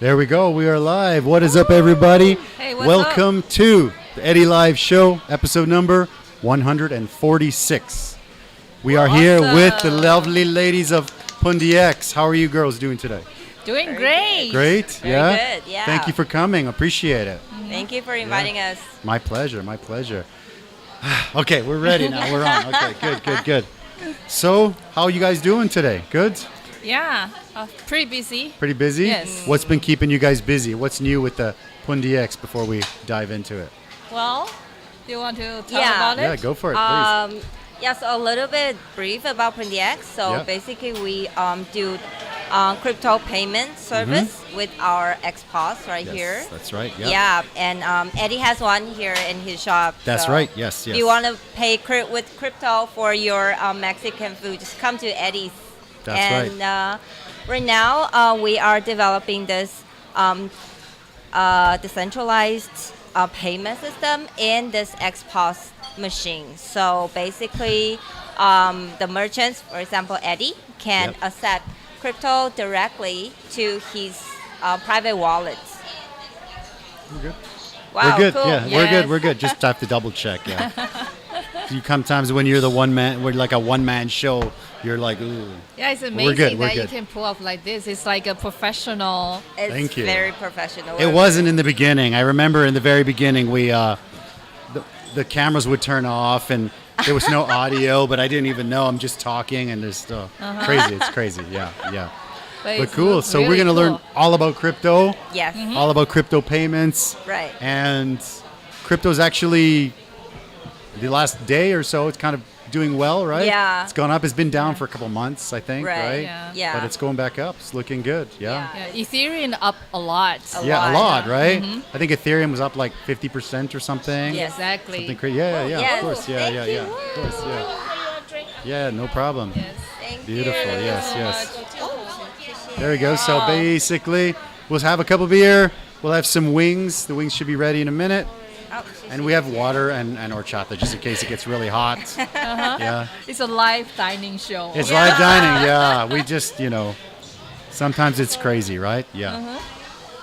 There we go. We are live. What is up, everybody? Hey, what's Welcome to the Eddy Live Show, episode number 146. We are here with the lovely ladies of Pundi X. How are you girls doing today? Doing great. Great. Very good, yeah. Thank you for coming. Appreciate it. Thank you for inviting us. My pleasure. My pleasure. Okay, we're ready now. We're on. Okay, good. So, how are you guys doing today? Good? Yeah, pretty busy. Pretty busy? Yes. What's been keeping you guys busy? What's new with the Pundi X before we dive into it? Well, do you want to tell Yeah. about it? Yeah, go for it, please. Yeah, so a little bit brief about Pundi X. So Yeah. basically we do crypto payment service with our XPOS right Yes, here. that's right. Yeah. Yeah, and Eddie has one here in his shop. That's so right. Yes. If you want to pay with crypto for your Mexican food, just come to Eddie's. That's and right now we are developing this decentralized payment system in this XPOS machine. So basically, the merchants, for example, Eddy, can accept crypto directly to his private wallet. We're good. Wow, we're good. cool. Yeah, Yes. we're good. Just have to double check. Yeah. You sometimes when you're the one man, we're like a one-man show. You're like, ooh. Yeah, it's We're amazing good, we're that you good. can pull off like this. It's like a professional. It's Thank you. very professional. It wasn't in the beginning. I remember in the very beginning, we the cameras would turn off and there was no audio, but I didn't even know. I'm just talking and there's crazy. It's crazy. Yeah. But it's cool. So really we're gonna learn cool. all about crypto, Yes. all about crypto payments, Right. and crypto's actually the last day or so. It's kind of doing well, right? Yeah. It's gone up. It's been down for a couple months, I think, Right. right? Yeah. But it's going back up. It's looking good. Yeah. Yeah, Ethereum up a lot. A Yeah, a lot. lot, right? I think Ethereum was up like 50% or something. Yes. Exactly. Something crazy. Yeah, yes. of course. Yeah, Thank yeah. you. Of course, yeah. Yeah, no problem. Yes. Thank Beautiful. you. Yes. There we go. So basically, we'll have a cup of beer. We'll have some wings. The wings should be ready in a minute. Oh, And we have water and horchata just in case it gets really hot. Yeah. It's a live dining show. It's live dining. Yeah. We just, sometimes it's crazy, right? Yeah.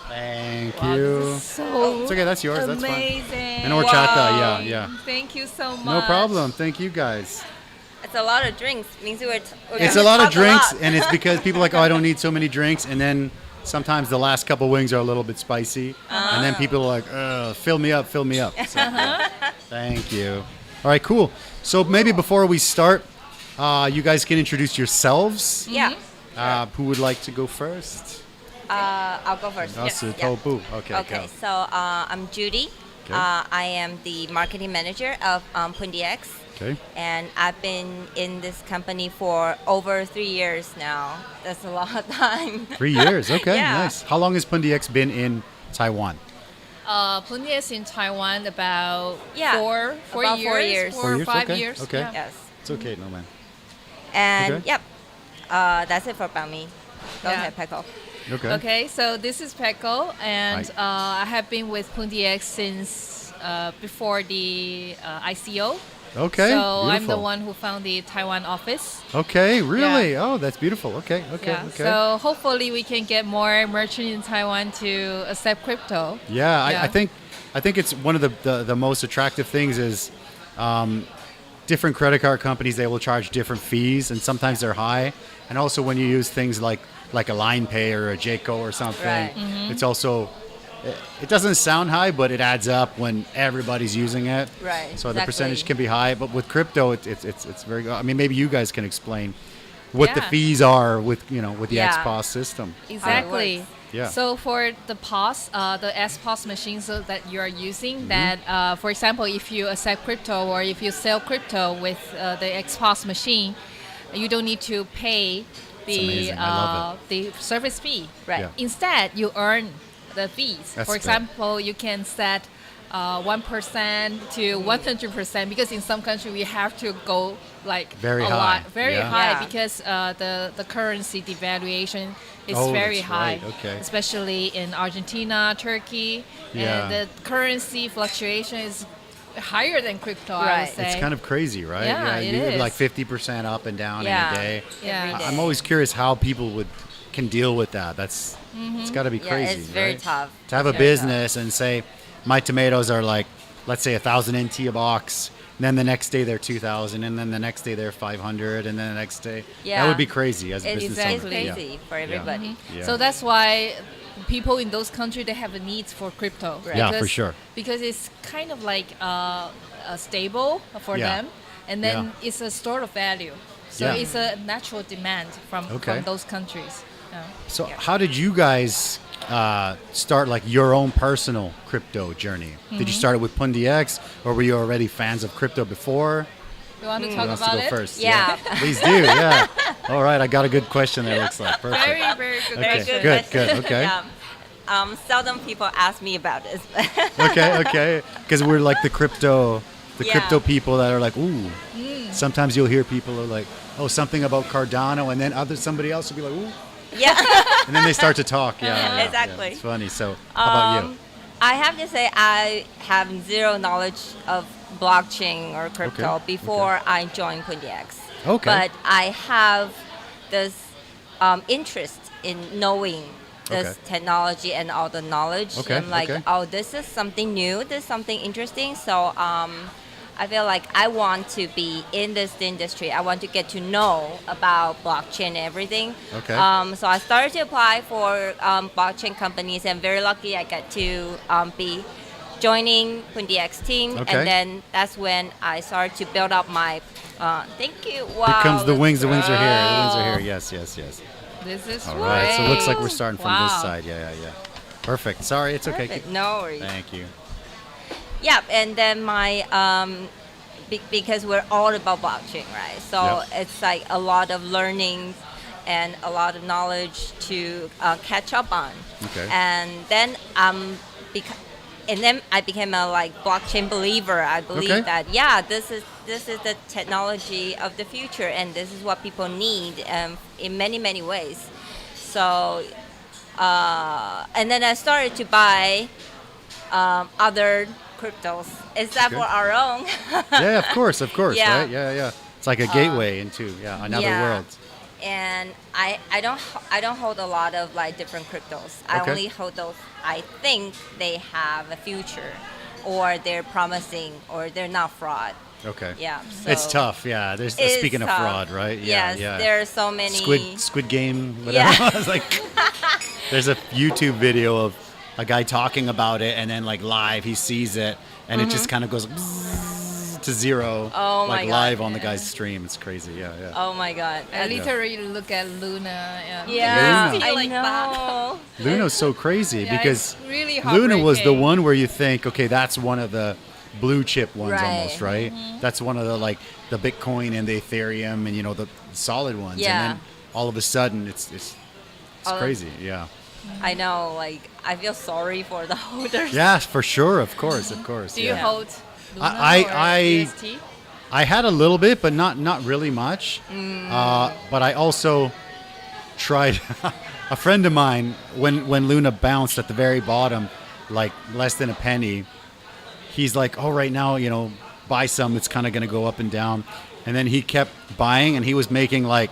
Thank you. So It's okay. That's yours. That's fine. amazing. And horchata. Wow. Yeah. Thank you so much. No problem. Thank you guys. It's a lot of drinks. Means we're It's gonna a lot of talk drinks, lot. and it's because people are like, oh, I don't need so many drinks, and then sometimes the last couple wings are a little bit spicy, and then people are like, fill me up. So, yeah. Thank you. All right, cool. So maybe before we start, you guys can introduce yourselves. Yeah. Who would like to go first? I'll go first. Tobu. Okay, Okay, go. so I'm Judie. Okay. I am the marketing manager of Pundi X, Okay. and I've been in this company for over 3 years now. That's a lot of time. 3 years. Okay, Yeah. nice. How long has Pundi X been in Taiwan? Pundi X in Taiwan about Yeah, four about years, 4 years. 4 4 or years, 5 okay, years. okay. Yeah. Yes. It's okay, no man. And Okay. yep, that's it for about me. Go Yeah. ahead, Peko. Okay. Okay, so this is Peko, and Hi. I have been with Pundi X since before the ICO. Okay. So beautiful. I'm the one who found the Taiwan office. Okay, really? Oh, that's beautiful. Okay. Yeah. So hopefully we can get more merchants in Taiwan to accept crypto. Yeah, Yeah. I think it's one of the most attractive things is different credit card companies, they will charge different fees, and sometimes they're high. And also when you use things like a Line Pay or a JCO or something, Right. it's also it doesn't sound high, but it adds up when everybody's using it. Right, So the exactly. percentage can be high, but with crypto, it's very good. I mean, maybe you guys can explain what the Yeah. fees are with with the Yeah. XPOS system. Exactly. works. Yeah. So for the POS, the SPOS machines that you are using, Mm-hmm. that for example, if you accept crypto or if you sell crypto with the XPOS machine, you don't need to pay the amazing. I love the service fee. Right. Yeah. Instead, you earn the fees. That's For good. example, you can set 1% to 100% because in some country we have to go like Very a high. lot, very Yeah. high Yeah. because the currency devaluation is Oh, very that's high, right. Okay. especially in Argentina, Turkey, Yeah. and the currency fluctuation is higher than crypto. I Right. would say. It's kind of crazy, right? Yeah, it you is. like 50% up and down Yeah. in a day. Yeah. Every day. I'm always curious how people would can deal with that? It's got to be Yeah, crazy. it's very right? tough. To have a It's very business and say, my tomatoes are like, let's say 1,000 NT a box. And then the next day they're 2,000, and then the next day they're 500, and then the next day that would be crazy as a It's business owner. crazy for everybody. Yeah. So that's why people in those countries, they have a need for crypto. Right. Yeah, for sure. Because it's kind of like stable for Yeah. them, and then it's a store of value. So Yeah. it's a natural demand from those countries. So how did you guys start like your own personal crypto journey? Did you start it with Pundi X, or were you already fans of crypto before? You want to Who talk wants about to go it? first? Yeah. Please do. Yeah. All right. I got a good question there. Looks like perfect. Very, very good Okay, question. good, question. good, okay. Yeah. Seldom people ask me about this. Okay. Because we're like the crypto Yeah. people that are like, ooh. Sometimes you'll hear people are like, oh, something about Cardano, and then somebody else will be like, ooh, Yeah. and then they start to talk. Yeah. Exactly. It's funny. So how about you? I have to say I have zero knowledge of blockchain or crypto Okay, before I joined Pundi X. Okay. But I have this interest in knowing this Okay. technology and all the knowledge. Okay, I'm like, okay. oh, this is something new. This is something interesting. So I feel like I want to be in this industry. I want to get to know about blockchain and everything. Okay. So I started to apply for blockchain companies, and very lucky I got to be joining Pundi X team. Okay. And then that's when I started to build up my. Thank you. Wow. Here comes the wings. The wings are here. The wings Wow. are here. Yes. This is All right. So it looks like we're great. starting from this Wow. side. Yeah. Perfect. Sorry, it's okay. Perfect. No worries. Thank you. Yeah, and then my because we're all about blockchain, right? So Yep. it's like a lot of learning and a lot of knowledge to catch up on. Okay. And then I became a like blockchain believer. I believe Okay. that this is the technology of the future, and this is what people need in many ways. So and then I started to buy other cryptos. Is that Okay. for our own? Yeah, of course, Yeah. right? Yeah. It's like a gateway into another Yeah. world. And I don't hold a lot of like different cryptos. I Okay. only hold those I think they have a future, or they're promising, or they're not fraud. Okay. Yeah. So It's tough. Yeah. There's It is speaking of tough. fraud, right? Yeah. Yes, there are so many. Squid Game. Whatever. Yeah. It's like there's a YouTube video of a guy talking about it, and then like live he sees it, and it just kind of goes bzzz to zero, Oh my like God. live on the guy's stream. It's crazy. Yeah. Oh my God. I literally look at Luna. Yeah, Luna. I Like know. Luna's so crazy Yeah, because it's really Luna was the heartbreaking. one where you think, okay, that's one of the blue chip ones Right. almost, right? That's one of the like the Bitcoin and the Ethereum and the solid ones. Yeah. And then all of a sudden it's Oh. crazy. Yeah. I know. Like I feel sorry for the holders. Yeah, for sure. Of course. Do you yeah. hold Luna I- or UST? I had a little bit, but not really much. But I also tried. A friend of mine, when Luna bounced at the very bottom, like less than a penny, he's like, "Oh, right now, buy some. It's kind of going to go up and down." And then he kept buying, and he was making like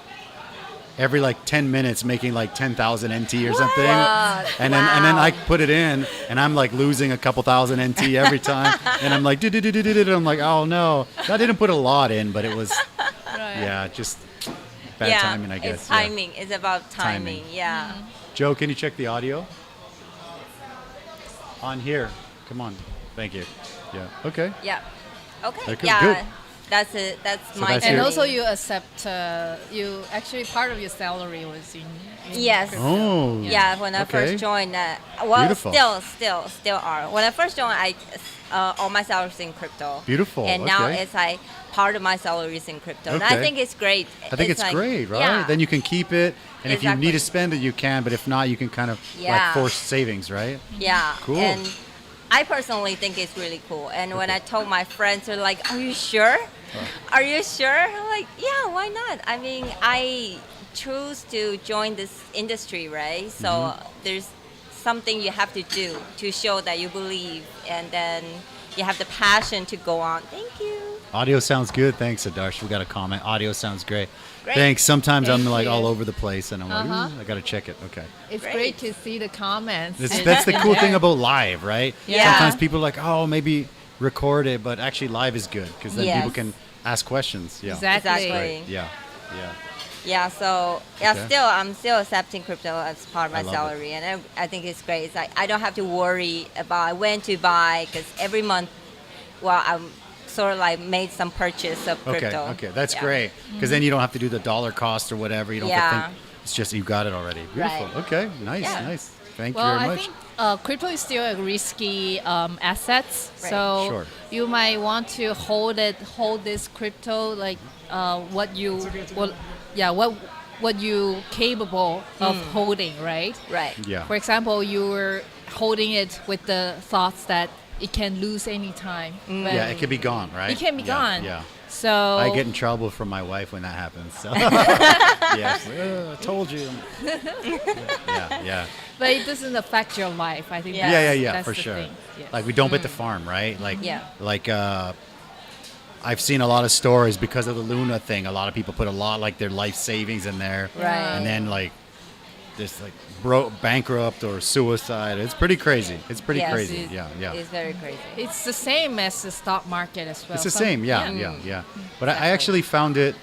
every like 10 minutes, making like 10,000 NT or something. What? And then I Wow. put it in, and I'm like losing a couple thousand NT every time. And I'm like, I'm like, oh no, I didn't put a lot in, but it was, Right. just bad timing, I guess. It's yeah. timing. It's about timing. Yeah. Joe, can you check the audio? On here. Come on. Thank you. Yeah. Okay. Yeah. Okay. Okay, yeah. good. That's it. That's So my that's And your- also you accept, you actually part of your salary was in Yes. crypto. Oh. Yeah, when I Okay. first joined, Beautiful. still are. When I first joined, all my salary is in crypto. Beautiful, And now okay. it's like part of my salary is in crypto. And I Okay. think it's great. I think it's like, great, right? Yeah. Then you can keep it, and if you need to Exactly. spend it, you can. But if not, you can kind of like Yeah. force savings, right? Yeah. Cool. And I personally think it's really cool. And when I told my friends, they're like, "Are you sure? Are you sure?" I'm like, "Yeah, why not? I mean, I choose to join this industry, right? So Mm-hmm. there's something you have to do to show that you believe, and then you have the passion to go on." Thank you. Audio sounds good. Thanks, Adarsh. We got a comment. Audio sounds great. Great. Thanks. Sometimes I'm Thank like you. all over the place, and I'm like, ooh, I got to check it. Okay. It's Great. great to see the comments. That's the cool thing about live, right? Yeah. Sometimes people are like, oh, maybe record it, but actually live is good because then Yes. people can ask questions. Yeah. Exactly. Exactly. Yeah. Yeah. Yeah, so Okay. I'm still accepting crypto as part of my I love it. salary, and I think it's great. It's like I don't have to worry about when to buy because every month, well, I'm sort of like made some purchase of Okay. crypto. Okay. That's Yeah. great because then you don't have to do the dollar cost or whatever. You don't have to Yeah. think. It's just you got it already. Beautiful. Right. Okay. Nice. Yeah. Nice. Thank Well, you very I much. think crypto is still a risky assets. Right. So Sure. you might want to hold this crypto like what you what you capable of holding, right? Right. Yeah. For example, you're holding it with the thoughts that it can lose any time. but Yeah. It can be gone, right? It can be Yeah, gone. Yeah. So I get in trouble from my wife when that happens. So. Yeah. She's like, I told you. Yeah. but it doesn't affect your life. I think. Yeah. Yeah, that's for the sure. thing. Yes. Like we don't bet the farm, right? Like, Yeah. like I've seen a lot of stories because of the Luna thing. A lot of people put a lot like their life savings in there, Right. and then like just like bankrupt or suicide. It's pretty crazy. It's pretty Yes. crazy. Yeah. It's very crazy. It's the same as the stock market as well. It's the Some- same. Yeah. But I Exactly. actually found it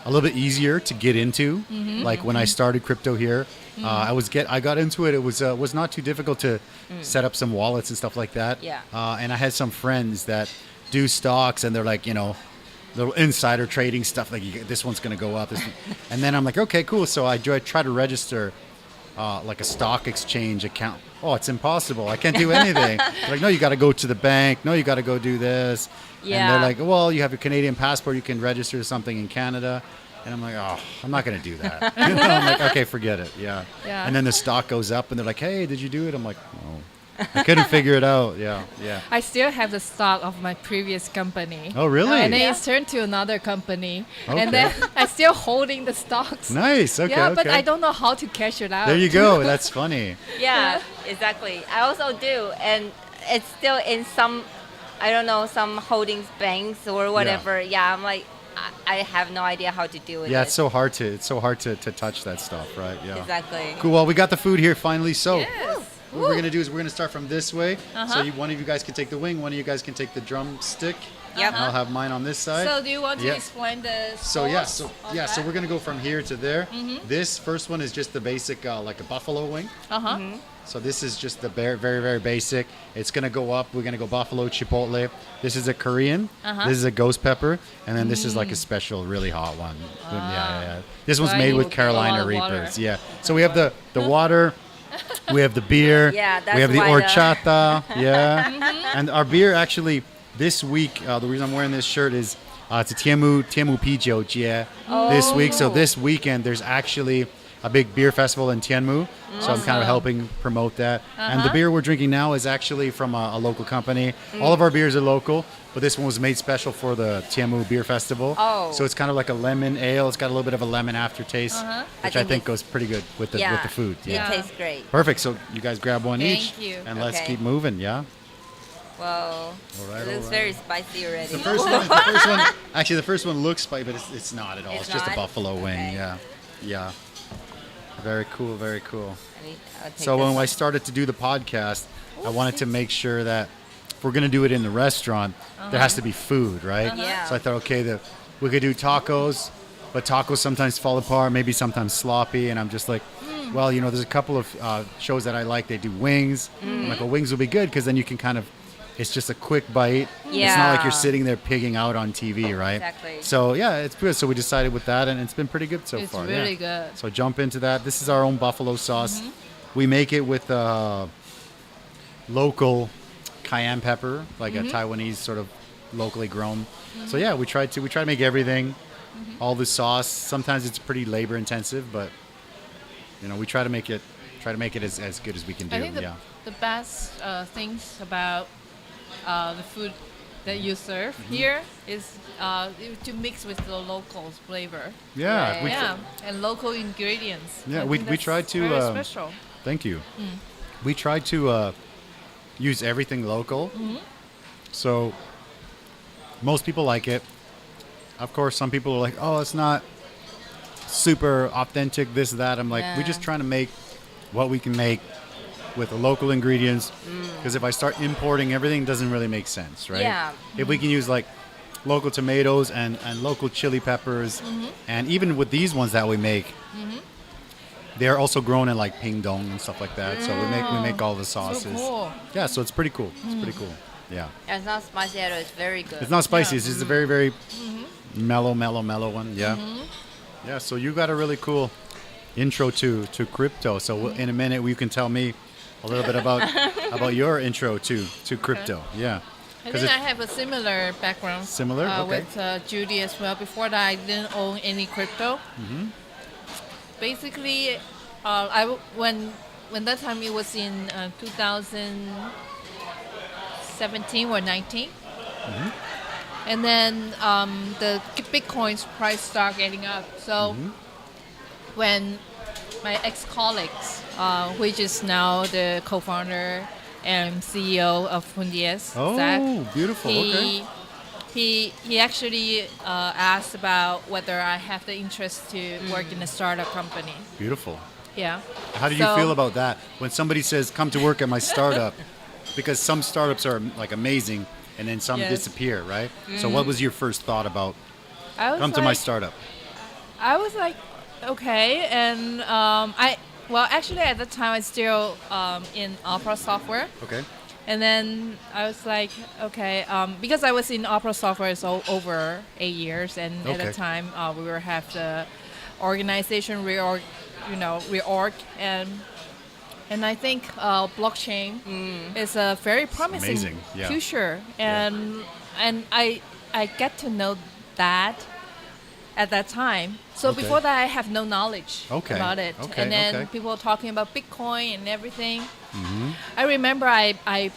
a little bit easier to get into. Like when I started crypto here, I got into it. It was not too difficult to set up some wallets and stuff like that. Yeah. And I had some friends that do stocks, and they're like, little insider trading stuff. Like this one's gonna go up. And then I'm like, okay, cool. So I try to register like a stock exchange account. Oh, it's impossible. I can't do anything. They're like, no, you got to go to the bank. No, you got to go do this. And Yeah. they're like, well, you have your Canadian passport. You can register something in Canada. And I'm like, oh, I'm not going to do that. I'm like, okay, forget it. Yeah. Yeah. And then the stock goes up, and they're like, hey, did you do it? I'm like, no. I couldn't figure it out. Yeah. I still have the stock of my previous company. Oh, really? And then it's turned to another company. Okay. And then I'm still holding the stocks. Nice. Okay. Yeah, but okay. I don't know how to cash it out. There you go. That's funny. Yeah, exactly. I also do, and it's still in some, I don't know, some holdings banks or whatever. Yeah, I'm like, I have no idea how to do it. Yeah, it's so hard to touch that stuff, right? Yeah. Exactly. Cool. Well, we got the food here finally. So Yes. what we're gonna do is we're gonna start from this way. So one of you guys can take the wing, one of you guys can take the drumstick. Yep. And I'll have mine on this side. So do you want to Yeah. explain the So we're gonna go from here to there. Mm-hmm. This first one is just the basic, like a buffalo wing. Uh-huh. So this is just the very, very basic. It's gonna go up. We're gonna go buffalo chipotle. This is a Korean. This is a ghost pepper, and then this is like a special, really hot one. Yeah. This one's So made you with put a Carolina lot of water. Reapers. Yeah. So we have the water. We have the beer. Yeah, that's we have the why the- horchata. Yeah. And our beer actually this week. The reason I'm wearing this shirt is it's a Tianmu Pijiu Jie this week. So this weekend there's actually a big beer festival in Tianmu. So I'm kind of helping promote that. And the beer we're drinking now is actually from a local company. All of our beers are local, but this one was made special for the Tianmu Beer Festival. Oh. So it's kind of like a lemon ale. It's got a little bit of a lemon aftertaste, which I think goes pretty good with the food. It tastes great. Perfect. So you guys grab one Thank each, you. and let's Okay. keep moving. Yeah. Well, right, it's all very spicy already. The first one. Actually, the first one looks spicy, but it's not at all. It's, It's just a not? buffalo wing. Okay. Yeah. Very cool. Very cool. I'll take So when this. I started to do the podcast, I wanted to make sure that if we're going to do it in the restaurant, there has to be food, right? Yeah. So I thought, okay, we could do tacos, but tacos sometimes fall apart, maybe sometimes sloppy, and I'm just like, well, there's a couple of shows that I like. They do wings. I'm like, well, wings will be good because then you can kind of, it's just a quick bite. It's not like you're Yeah. sitting there pigging out on TV, right? Exactly. So yeah, it's good. So we decided with that, and it's been pretty good so It's far. really yeah. good. So jump into that. This is our own buffalo sauce. We make it with local cayenne pepper, like a Taiwanese sort of locally grown. So yeah, we try to make everything, all the sauce. Sometimes it's pretty labor intensive, but we try to make it as good as we can do. I think yeah. the best things about the food that you serve here is to mix with the local flavor. Yeah. Right. We Yeah, and local ingredients. Yeah, I we- think we that's try to, very special. Thank you. We try to use everything local. So Most people like it. Of course, some people are like, oh, it's not super authentic, this, that. I'm like, we're just trying to make what we can make with the local ingredients. Because if I start importing everything, it doesn't really make sense, right? Yeah. If we can use like local tomatoes and local chili peppers, and even with these ones that we make, they're also grown in like Pingdong and stuff like that. So we make all the sauces. So cool. Yeah, so it's pretty cool. It's pretty cool. Yeah. It's not spicy at all. It's very good. It's not spicy. It's just a very, very mellow one. Yeah. Yeah. So you got a really cool intro to crypto. So in a minute, you can tell me a little bit about your intro to crypto. Yeah. I think I have a similar background. Similar? Okay. With Judie as well. Before that, I didn't own any crypto. Basically, when that time it was in 2017 or 19. And then the Bitcoin's price started getting up. So when my ex-colleagues, which is now the co-founder and CEO of Pundi X, Zach, beautiful. he actually asked about whether I have the interest to work in a startup company. Beautiful. Yeah. How do you feel about that when somebody says, come to work at my startup? Because some startups are like amazing and then some disappear, right? So what was your first thought about come to my startup? I was like, okay. And actually at the time I was still in Opera software. Okay. And then I was like, okay, because I was in Opera software so over 8 years, and at the time we were have the organization reorg, and I think blockchain is a very promising future, and I get to know that at that time. So before that, I have no knowledge about it. And then people talking about Bitcoin and everything. I remember I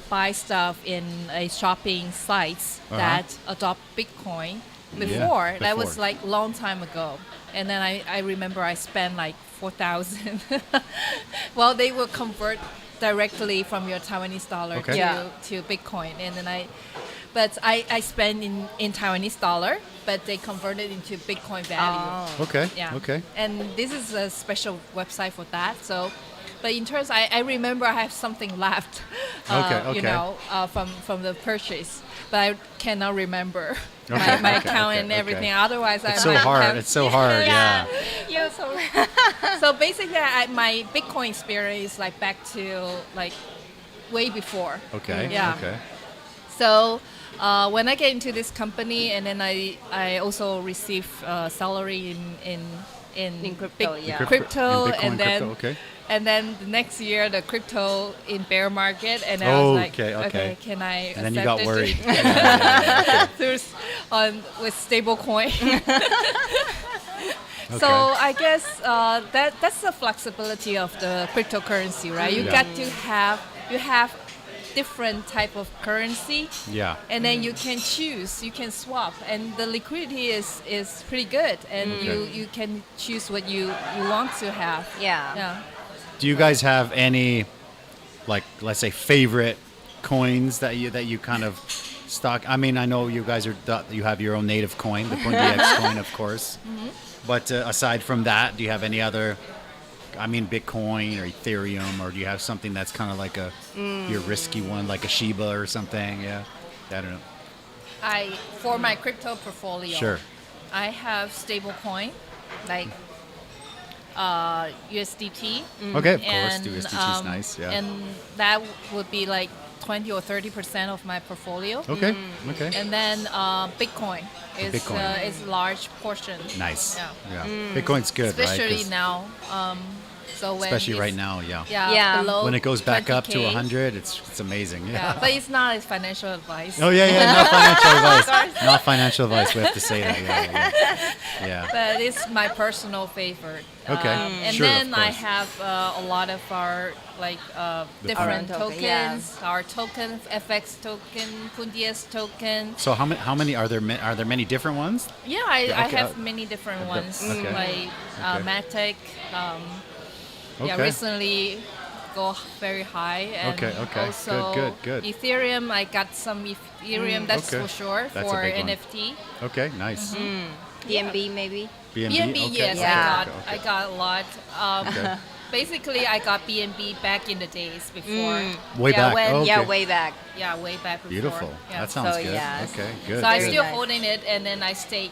buy stuff in a shopping sites that adopt Bitcoin before. That was like long time ago. And then I remember I spent like 4,000. Well, they will convert directly from your Taiwanese dollar to Bitcoin. And then I spend in Taiwanese dollar, but they converted into Bitcoin value. Okay. Yeah. Okay. And this is a special website for that. So, but in terms, I remember I have something left, from the purchase, but I cannot remember my account and everything. Otherwise, it's so hard. It's so hard. Yeah. So basically, my Bitcoin experience is like back to like way before. Okay. Yeah. Okay. So when I get into this company, and then I also receive salary in crypto, crypto, in Bitcoin, and then crypto, and then the next year the crypto in bear market, and I was like, okay, can I? And then you got worried. With stable coin. So I guess that's the flexibility of the cryptocurrency, right? You got to have different type of currency, and then you can choose, you can swap, and the liquidity is pretty good, and you can choose what you want to have. Do you guys have any, like, let's say, favorite coins that you kind of stock? I mean, I know you guys you have your own native coin, the Pundi X coin, of course. But aside from that, do you have any other? I mean, Bitcoin or Ethereum, or do you have something that's kind of like your risky one, like a Shiba or something? Yeah, I don't know. For my crypto portfolio, I have stable coin, like USDT. Okay, of course, USDT is nice. Yeah, and that would be like 20 or 30% of my portfolio. Okay. And then Bitcoin is a large portion. Nice. Yeah. Bitcoin's good, especially now. Especially right now, below when it goes back 20K. up to 100, it's amazing. But it's not as financial advice. Not financial advice. Not financial advice. We have to say that. Yeah. But it's my personal favorite. And then I have a lot of our different tokens. Our token, FX token, Pundi X token. So how many are there? Are there many different ones? Yeah, I have many different ones, like Matic. Recently go very high. And Okay. Also, Good. Ethereum, I got some Ethereum, that's Okay. for sure, That's a for big one. NFT. Okay, nice. BNB maybe. BNB, Okay. yes, Yeah. I got a lot. Okay. Basically, I got BNB back in the days before. Way back. Okay. Yeah, way back. Yeah, way back before. Beautiful. Yeah. That sounds So, good. yes. Okay, good. So I'm good. still nice. holding it, and then I stake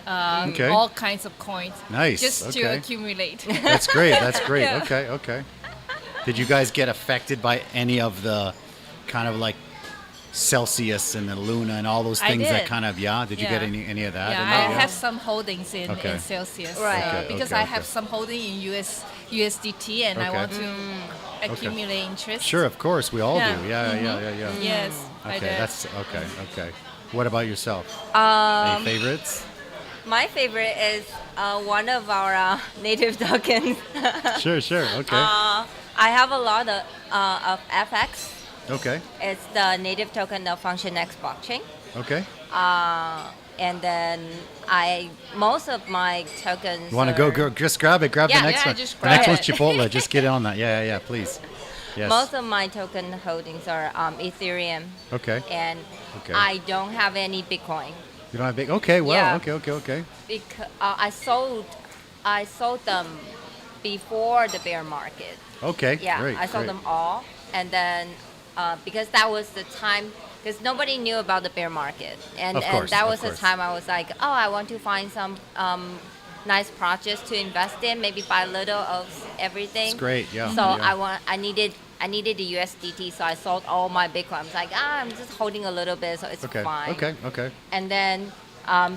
Okay. all kinds of coins. Nice, Just to okay. accumulate. That's great. That's great. Yeah. Okay. Did you guys get affected by any of the kind of like Celsius and the Luna and all those I things that did. kind of Did you get Yeah. any of that? Yeah, in I there? have some holdings in Okay. Celsius. Right. Because Okay, I have some holding in USDT, and I Okay. want to accumulate interest. Sure, of course, we all Yeah. do. Yeah. Yes, I Okay, did. that's okay. What about yourself? Any favorites? My favorite is one of our native tokens. Sure. Okay. I have a lot of FX. Okay. It's the native token of Function X blockchain. Okay. And then most of my tokens. You want to go? Just grab it. Grab Yeah, the next yeah, one. just The next grab one's it. Chipotle. Just get on that. Yeah. Please. Yes. Most of my token holdings are Ethereum, Okay. and Okay. I don't have any Bitcoin You don't have big. Okay. Well. Yeah. Okay. because I sold them before the bear market. Okay. Yeah, Great. I sold great. them all, and then because that was the time, because nobody knew about the bear market, and Of course, that of was the course. time I was like, oh, I want to find some nice projects to invest in, maybe buy a little of everything. It's great. Yeah. So yeah. I needed the USDT, so I sold all my Bitcoin. I was like, I'm just holding a little bit, so it's Okay. fine. Okay. And then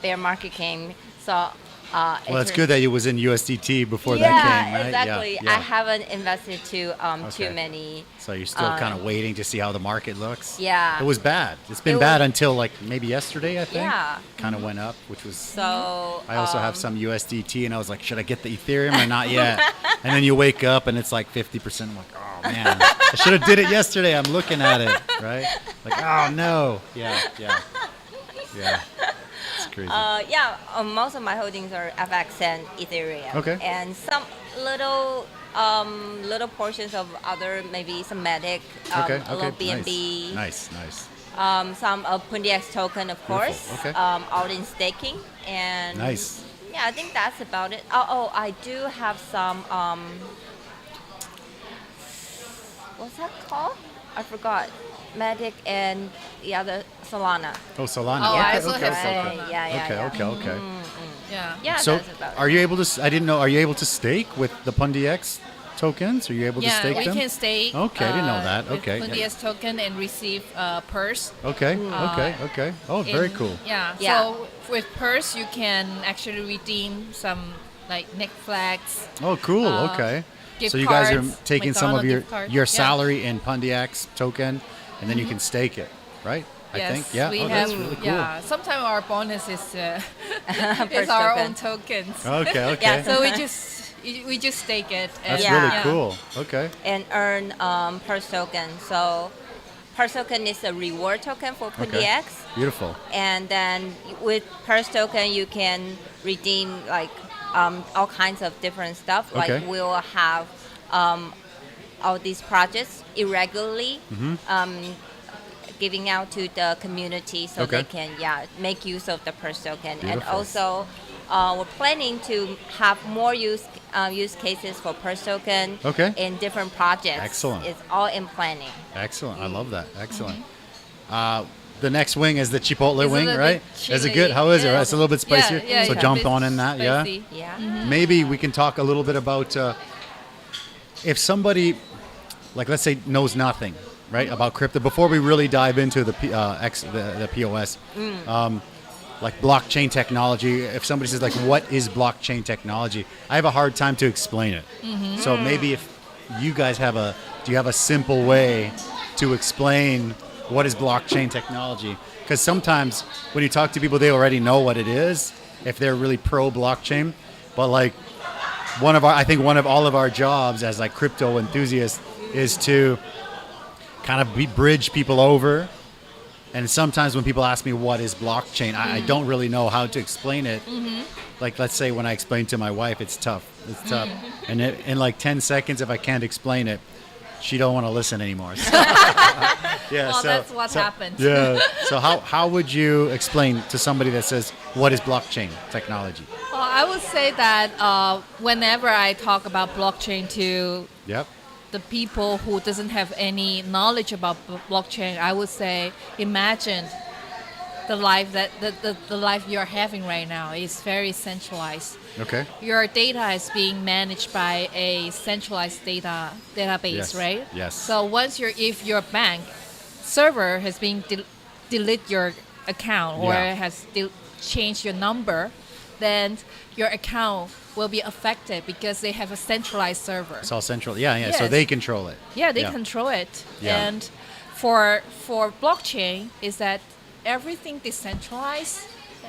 bear market came, so. Well, it's good that it was in USDT before that came, right? Exactly. Yeah. I haven't invested too Okay. many. So you're still kind of waiting to see how the market looks. Yeah. It was bad. It's been It bad was- until like maybe yesterday, I think. Yeah. Kind of went up, which was. So I also have some USDT, and I was like, should I get the Ethereum or not yet? And then you wake up and it's like 50%. I'm like, oh man, I should have did it yesterday. I'm looking at it, right? Like, oh no. Yeah. It's crazy. most of my holdings are FX and Ethereum. Okay. And some little portions of other, maybe some Matic, Okay. a little BNB, Nice. some Pundi X token, of course, Okay. all in staking, and Nice. Yeah, I think that's about it. Oh, I do have some. What's that called? I forgot. Matic and the other Solana. Oh, Solana. Oh, I okay. also have okay. Solana. Yeah. Okay. Yeah. Yeah, So, that's about are it. you able to? I didn't know. Are you able to stake with the Pundi X tokens? Are you able to Yeah, stake we them? can stake. Okay, I didn't know that. with Okay. Pundi X token and receive purse. Okay. Oh, very in- cool. Yeah. Yeah. So with purse, you can actually redeem some like neck flags. Oh, cool. Okay. gift So you guys are cards, taking some of McDonald's your gift cards. your Yeah. salary in Pundi X token, and then you can stake it, right? I Yes, think. Yeah. we Oh, have. that's really cool. Yeah, sometimes our bonus is First our token. own tokens. Okay. Yeah, So we just stake it. And That's Yeah. really yeah. cool. Okay. And earn Purse token. So Purse token is a reward token for Pundi Okay. X. Beautiful. And then with Purse token, you can redeem like all kinds of different stuff. Okay. Like we'll have all these projects irregularly giving out to the community so Okay. they can make use of the Purse token. And Beautiful. also we're planning to have more use cases for Purse token Okay. in different projects. Excellent. It's all in planning. Excellent. I love that. Excellent. The next wing is the Chipotle It's a wing, little right? bit Is it chili. good? How is it? Yeah. It's a little bit spicier. Yeah, So yeah, jump it's on in that, spicy. Yeah. Maybe we can talk a little bit about if somebody, like let's say, knows nothing, right, about crypto. Before we really dive into the POS, like blockchain technology. If somebody says like, "What is blockchain technology?" I have a hard time to explain it. So maybe if you guys do you have a simple way to explain what is blockchain technology? Because sometimes when you talk to people, they already know what it is if they're really pro blockchain. But like I think one of all of our jobs as like crypto enthusiasts is to kind of bridge people over. And sometimes when people ask me what is blockchain, I don't really know how to explain it. Like let's say when I explain to my wife, it's tough. And in like 10 seconds, if I can't explain it, she don't want to listen anymore. So, yeah, Well, that's what happened. Yeah. So how would you explain to somebody that says, what is blockchain technology? Well, I would say that whenever I talk about blockchain to Yep. the people who doesn't have any knowledge about blockchain, I would say imagine the life that the life you're having right now is very centralized. Okay. Your data is being managed by a centralized database, Yes. right? Yes. So if your bank server has been delete your account or Yeah. has changed your number, then your account will be affected because they have a centralized server. It's all central. Yeah, yeah. So Yes. they control it. Yeah, they control it. Yeah. And for blockchain is that everything decentralized,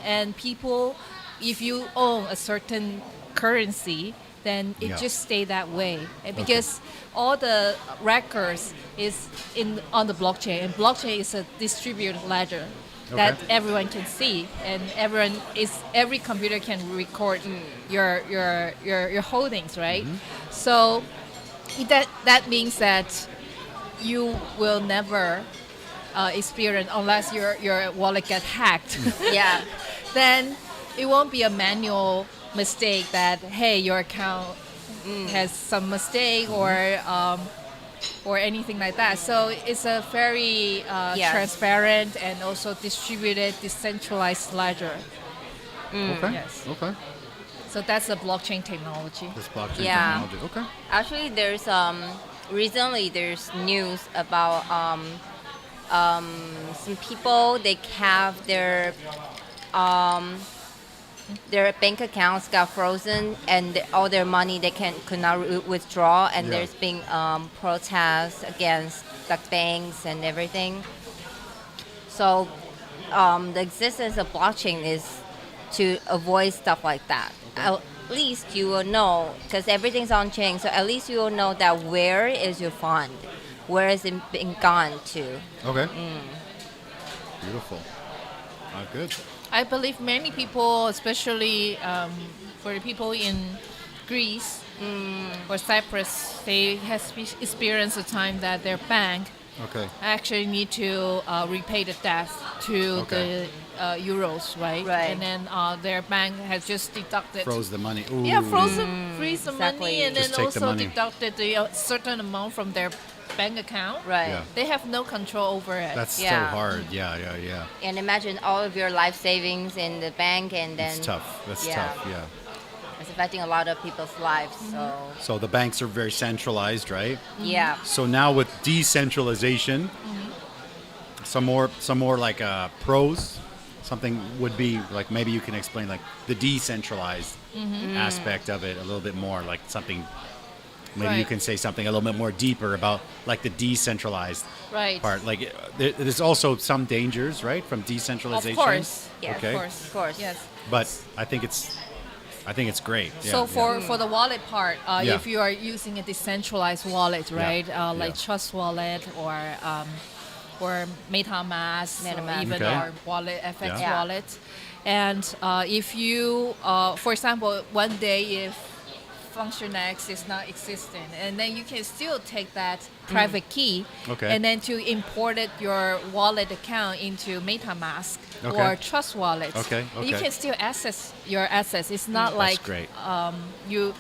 and people, if you own a certain currency, then it Yeah. just stay that way. And because all the records is on the blockchain, and blockchain is a distributed ledger that everyone can see, and every computer can record your holdings, right? So that means that you will never experience, unless your wallet get hacked. Yeah. Then it won't be a manual mistake that, hey, your account has some mistake or anything like that. So it's a very transparent and also distributed, decentralized ledger. Okay. Yes. Okay. So that's the blockchain technology. This blockchain Yeah. technology. Okay. Actually, there's recently there's news about some people, they have their bank accounts got frozen, and all their money they could not withdraw, and there's been protests against the banks and everything. So the existence of blockchain is to avoid stuff like that. At least you will know, because everything's on chain, so at least you will know that where is your fund, where is it been gone to. Okay. Beautiful. Good. I believe many people, especially for the people in Greece or Cyprus, they have experienced a time that their bank actually need to repay the debt to the euros, right? Right. And then their bank has just deducted. Froze the money. Ooh. Yeah, freeze the Exactly. money, and Just then take the also money. deducted the certain amount from their bank account. Right. Yeah. They have no control over it. That's Yeah. so hard. Yeah. And imagine all of your life savings in the bank, and then It's tough. That's Yeah. tough. Yeah. it's affecting a lot of people's lives. So the banks are very centralized, right? Yeah. So now with decentralization, some more like pros. Something would be like, maybe you can explain like the decentralized aspect of it a little bit more, like something. Maybe you Right. can say something a little bit more deeper about like the decentralized Right. part. Like there's also some dangers, right, from decentralization. Of course. Yeah, Okay. Of course. Yes. But I think it's great. Yeah, So yeah. for the wallet part, Yeah. if you are using a decentralized wallet, right, like Yeah. Trust Wallet or MetaMask, or MetaMask. even Okay. our wallet, FX Yeah. wallet, and if you, for example, one day if function X is not existing, and then you can still take that private key, Okay. and then to import it, your wallet account into MetaMask Okay. or Trust Wallet. Okay, You okay. can still access your assets. It's not That's like great. you,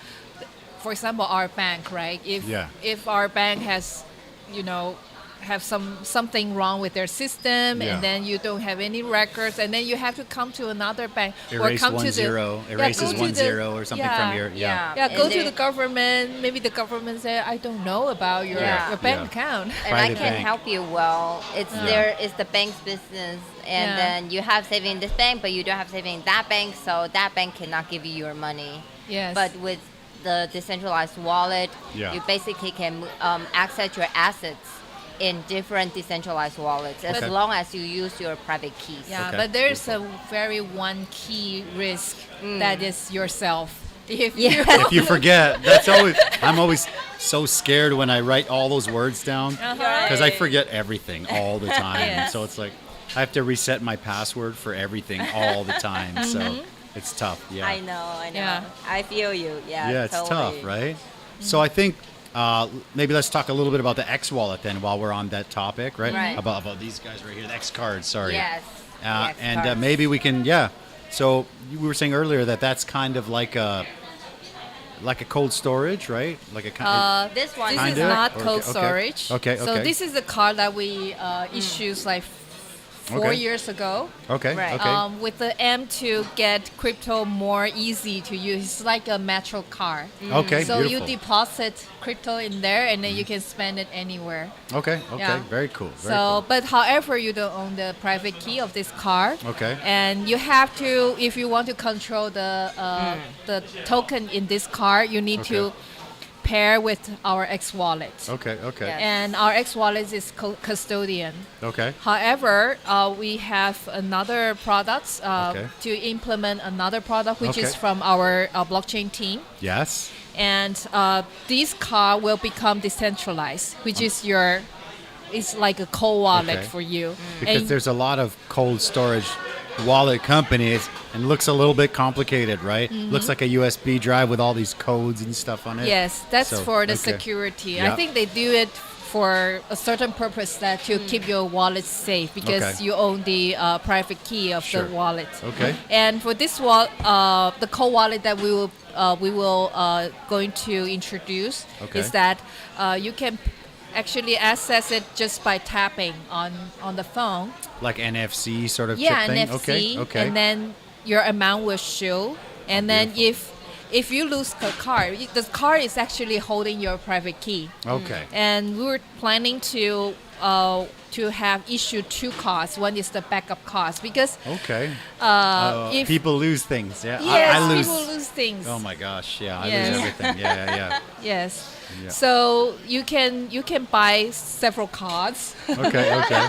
for example, our bank, right? If our bank has, have something wrong with their system, Yeah. and then you don't have any records, and then you have to come to another bank or Erase come 1 to 0, the erases go to 1 the- 0 or something from your Yeah. go And to they- the government. Maybe the government say, I don't know about your bank Yeah. account. And I Private can bank. help you well. It's the bank's business, and Yeah. then you have saving in this bank, but you don't have saving in that bank, so that bank cannot give you your money. Yes. But with the decentralized wallet, Yeah. you basically can access your assets in different decentralized wallets, as Okay. long as you use your private keys. Yeah, Okay. but there's a very one key risk that is yourself. If Yeah. you If you forget, I'm always so scared when I write all those words down because I forget everything all the time. Yes. So it's like I have to reset my password for everything all the time. So it's tough. Yeah. I know. Yeah. I feel you. Yeah. Yeah, it's totally. tough, right? So I think maybe let's talk a little bit about the X wallet then while we're on that topic, right? Right. About these guys right here, the X cards, sorry. Yes. And maybe we can, So we were saying earlier that that's kind of like a cold storage, right? Like a this one. This is not cold storage. Okay. So this is a card that we issued like 4 years ago. Okay. Right. Okay. With the aim to get crypto more easy to use. It's like a metro card. Okay. So beautiful. you deposit crypto in there, and then you can spend it anywhere. Okay. Yeah. Very cool. But however, you don't own the private key of this card. Okay. And you have to, if you want to control the token in this card, you need to pair with our X wallet. Okay. Yeah. And our X wallet is custodian. Okay. However, we have another product to implement another product, which is from our blockchain team. Yes. And this card will become decentralized, which is it's like a cold wallet for you. Because And there's a lot of cold storage wallet companies and looks a little bit complicated, right? Looks like a USB drive with all these codes and stuff on it. yes, that's So, for the okay. security. Yeah. I think they do it for a certain purpose that to keep your wallet safe because Okay. you own the private key of Sure. the wallet. Okay. And for this wallet, the cold wallet that we will going to introduce is that you can actually access it just by tapping on the phone. Like NFC sort of Yeah, chip thing? NFC. Okay. And then your amount will show. And then if you lose the card is actually holding your private key. Okay. And we were planning to have issued 2 cards. One is the backup cards because Okay. if People lose things. Yeah. yes, I lose. people lose things. Oh my gosh. Yeah. I Yes. lose everything. Yeah. Yes. Yeah. So you can buy several cards. Okay.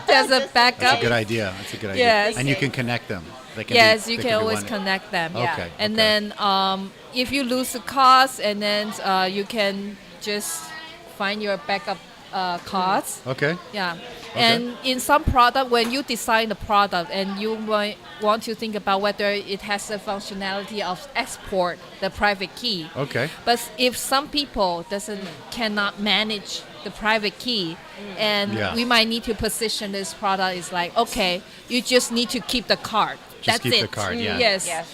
There's a backup. That's a good idea. Yes. And you can connect them. They can Yes, be- you they can be always one- connect them. Okay, And okay. then if you lose the cards, and then you can just find your backup cards. Okay. Yeah. And in some product, when you design the product and you might want to think about whether it has the functionality of export the private key. Okay. But if some people cannot manage the private key, and we might need to position this product is like, okay, you just need to keep the card. Just That's keep it. the card, yeah. Yes. Yes.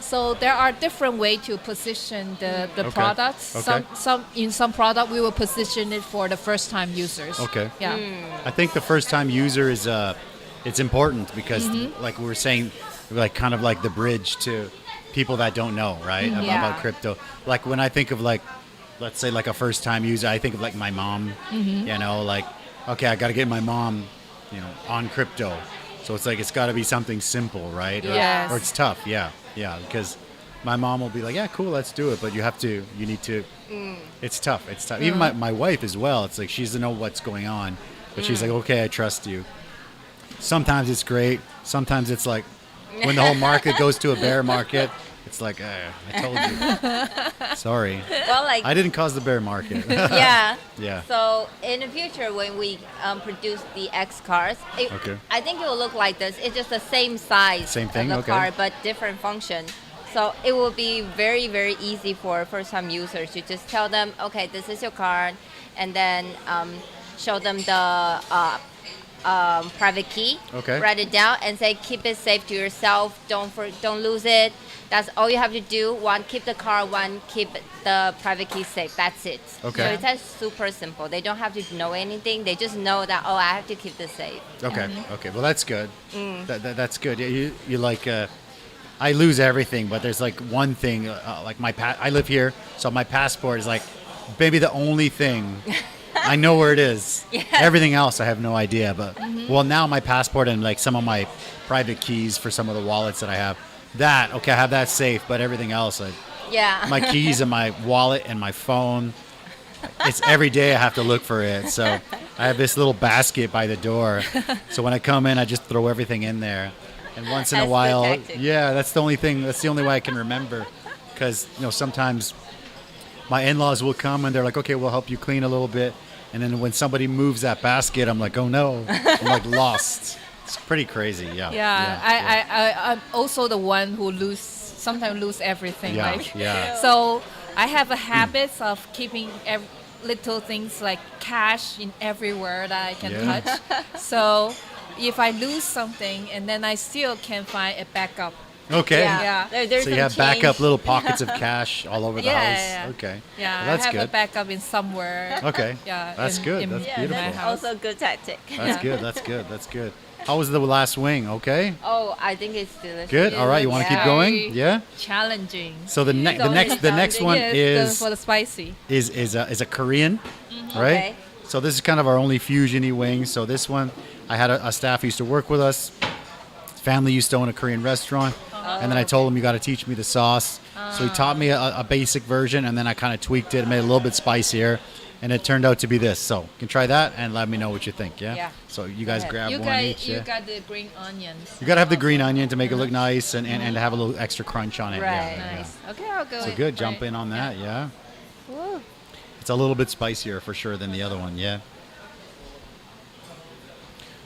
So there are different ways to position the products. Okay. In some product we will position it for the first time users. Okay. Yeah. I think the first time user is it's important because like we were saying, like kind of like the bridge to people that don't know, right? About crypto. Like when I think of like, let's say like a first time user, I think of like my mom, you know, like, okay, I got to get my mom, you know, on crypto. So it's like, it's got to be something simple, right? Yes. Or it's tough. Yeah. Because my mom will be like, yeah, cool, let's do it. But you need to, it's tough. Even my wife as well. It's like, she doesn't know what's going on, but she's like, okay, I trust you. Sometimes it's great. Sometimes it's like when the whole market goes to a bear market, it's like, I told you. Sorry. Well, like I didn't cause the bear market. yeah. Yeah. So in the future, when we produce the X cards, I think it will look like this. It's just the same size Same thing, of the okay. card, but different function. So it will be very, very easy for first-time users. You just tell them, okay, this is your card, and then show them the private key. Okay. Write it down and say, keep it safe to yourself. Don't lose it. That's all you have to do. One, keep the card. One, keep the private key safe. That's it. Okay. So it's just super simple. They don't have to know anything. They just know that, oh, I have to keep this safe. Okay. Okay. Well, that's good. That's good. You like. I lose everything, but there's like one thing. Like I live here, so my passport is like maybe the only thing. I know where it is. Yes. Everything else I have no idea. But well, now my passport and like some of my private keys for some of the wallets that I have. I have that safe, but everything else, my keys and my wallet and my phone, it's every day I have to look for it. So I have this little basket by the door. So when I come in, I just throw everything in there. And once in a That's while, the tactic. that's the only thing. That's the only way I can remember. Because, sometimes my in-laws will come and they're like, okay, we'll help you clean a little bit. And then when somebody moves that basket, I'm like, oh no, I'm like lost. It's pretty crazy. Yeah. I'm also the one who sometimes lose everything. Yeah. So I have a habit of keeping little things like cash in everywhere that I can touch. So if I lose something, and then I still can find a backup. Okay. Yeah. There's So you have backup little pockets of cash all over the house. Yeah. Okay. Yeah, Well, that's I have good. a backup in somewhere. Okay. Yeah, That's good. That's Yeah, beautiful. that's also a good tactic. That's good. That's good. That's good. How was the last wing? Okay. Oh, I think it's delicious. Good. All right. You want to keep going? Yeah. Challenging. So the next one is for the spicy. is a Korean, right? Okay. So this is kind of our only fusion-y wing. So this one, I had a staff who used to work with us. Family used to own a Korean restaurant, and then I told him, you got to teach me the sauce. So he taught me a basic version, and then I kind of tweaked it and made it a little bit spicier, and it turned out to be this. So you can try that and let me know what you think. Yeah. Yeah. So you guys ahead. grab You one each. you got the green onions. You gotta have the green onion to make it look nice and to have a little extra crunch on it. Right. Yeah, Nice. Okay, I'll go. So good, jump in on that, yeah. Woo. It's a little bit spicier for sure than the other one, yeah.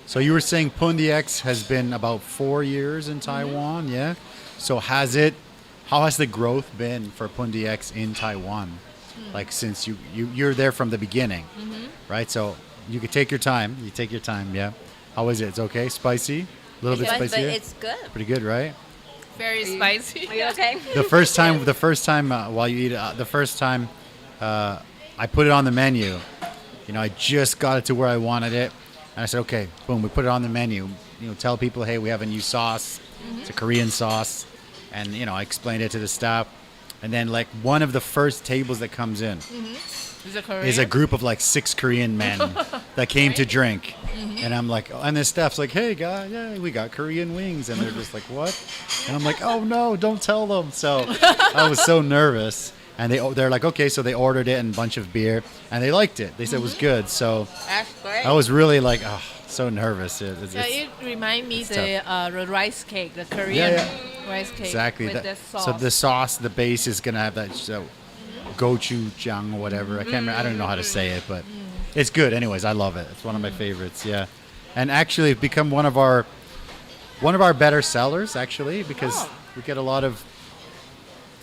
So you were saying Pundi X has been about 4 years in Taiwan, yeah? So how has the growth been for Pundi X in Taiwan? Like since you're there from the beginning, right? So you could take your time. You take your time, yeah. How is it? It's okay? Spicy? A little bit But spicier? it's good. Pretty good, right? Very spicy. Are you okay? The first time while you eat it, the first time I put it on the menu, I just got it to where I wanted it. And I said, okay, boom, we put it on the menu. Tell people, hey, we have a new sauce. It's a Korean sauce. And, I explained it to the staff. And then, like, one of the first tables that comes in is a group of, like, 6 Korean men that came to drink. And I'm like, and the staff's like, hey, guy, yeah, we got Korean wings. And they're just like, what? And I'm like, oh, no, don't tell them. So I was so nervous. And they're like, okay, so they ordered it and a bunch of beer. And they liked it. They said it was good. So That's great. I was really, like, so nervous. It reminds me the rice cake, the Korean rice cake. Exactly. With the sauce. So the sauce, the base is gonna have that gochujang or whatever. I can't remember. I don't know how to say it, but it's good. Anyways, I love it. It's one of my favorites. Yeah, and actually, it's become one of our better sellers actually because we get a lot of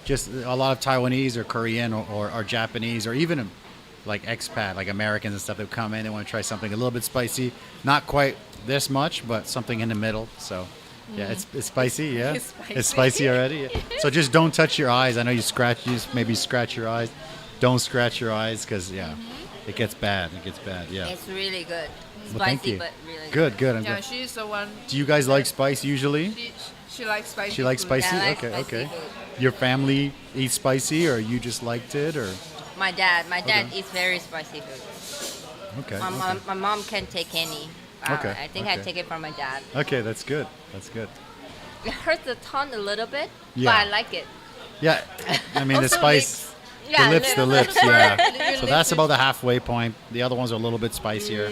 Taiwanese or Korean or Japanese or even like expat, like Americans and stuff that come in. They want to try something a little bit spicy, not quite this much, but something in the middle. So. Yeah, it's spicy, yeah. It's spicy already. Yeah. So just don't touch your eyes. I know you maybe scratch your eyes. Don't scratch your eyes because, it gets bad. It gets bad, yeah. It's really good. Well, thank Spicy, you. but really good. Good. I'm Yeah, glad. she's the one. Do you guys like spice usually? She likes spicy. She likes food. spicy? Yeah, I like Okay, spicy okay. food. Your family eats spicy or you just liked it or? My dad Okay. eats very spicy food. Okay. My mom can't take any. Okay, I think okay. I take it from my dad. Okay, that's good. That's good. It hurts the tongue a little bit, Yeah. but I like it. Yeah, I mean the Also spice, Yeah, the lips, yeah. Your So that's lips about the halfway point. The other ones are a little bit spicier.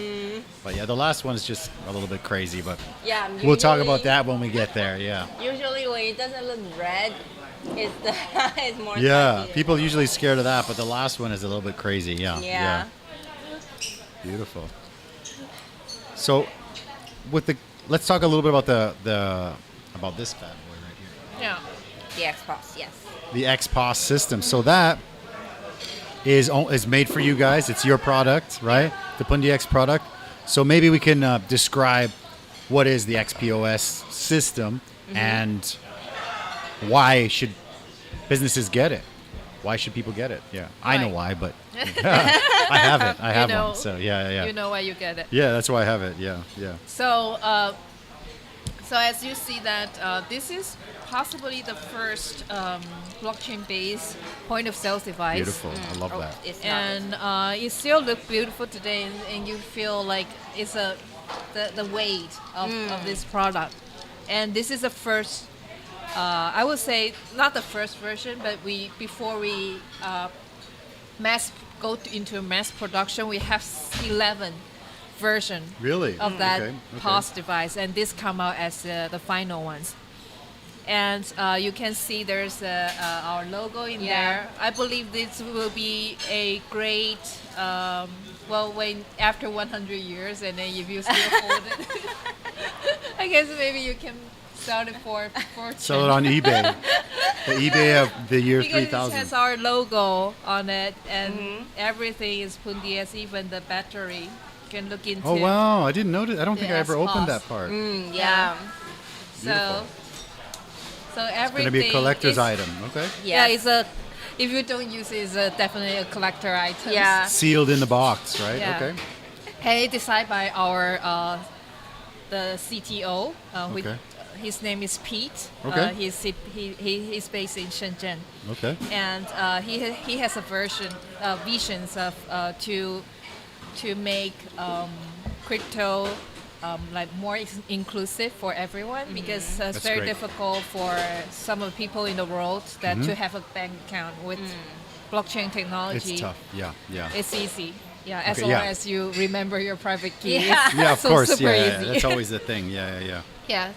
But yeah, the last one is just a little bit crazy, but Yeah. we'll talk about usually- that when we get there, yeah. Usually when it doesn't look red, it's more Yeah, spicy. people are usually scared of that, but the last one is a little bit crazy, yeah. Yeah. Beautiful. So let's talk a little bit about about this bad boy right here. Yeah. The X-Box, yes. The XPOS system. So that is made for you guys. It's your product, right? The Pundi X product. So maybe we can describe what is the XPOS system and why should businesses get it? Why should people get it? Yeah, I know why, but I have it. I have one. So yeah. You know why you get it. Yeah, that's why I have it. Yeah. So as you see that this is possibly the first blockchain-based point-of-sale device. Beautiful. I love that. It's not. And it still looks beautiful today, and you feel like it's the weight of this product. And this is the first, I would say, not the first version, but before we into mass production, we have 11 version Really? of that Okay. POS device, and this come out as the final ones. And you can see there's our logo in there. I believe this will be a great, when after 100 years, and then if you still hold it, I guess maybe you can sell it for fortune. Sell it on eBay. The eBay of the year because 3000. it has our logo on it, and everything is Pundi X, even the battery. You can look into. Oh wow! I didn't notice. I don't think I ever S-Pass. opened that part. Yeah. So everything. It's gonna be a collector's is, item. Okay. Yeah, it's a. If you don't use it, it's definitely a collector item. Yeah. Sealed in the box, right? Yeah. Okay. And it's designed by our the CTO. Okay. His name is Pete. Okay. He's based in Shenzhen. Okay. And he has a visions of to make crypto like more inclusive for everyone, because it's That's very great. difficult for some of the people in the world that to have a bank account with blockchain technology. It's tough. Yeah. Yeah. It's easy. Yeah, as Okay, long yeah. as you remember your private key. Yeah. It's Yeah, of so course. super Yeah, easy. that's always the thing. Yeah, yeah, yeah. Yeah.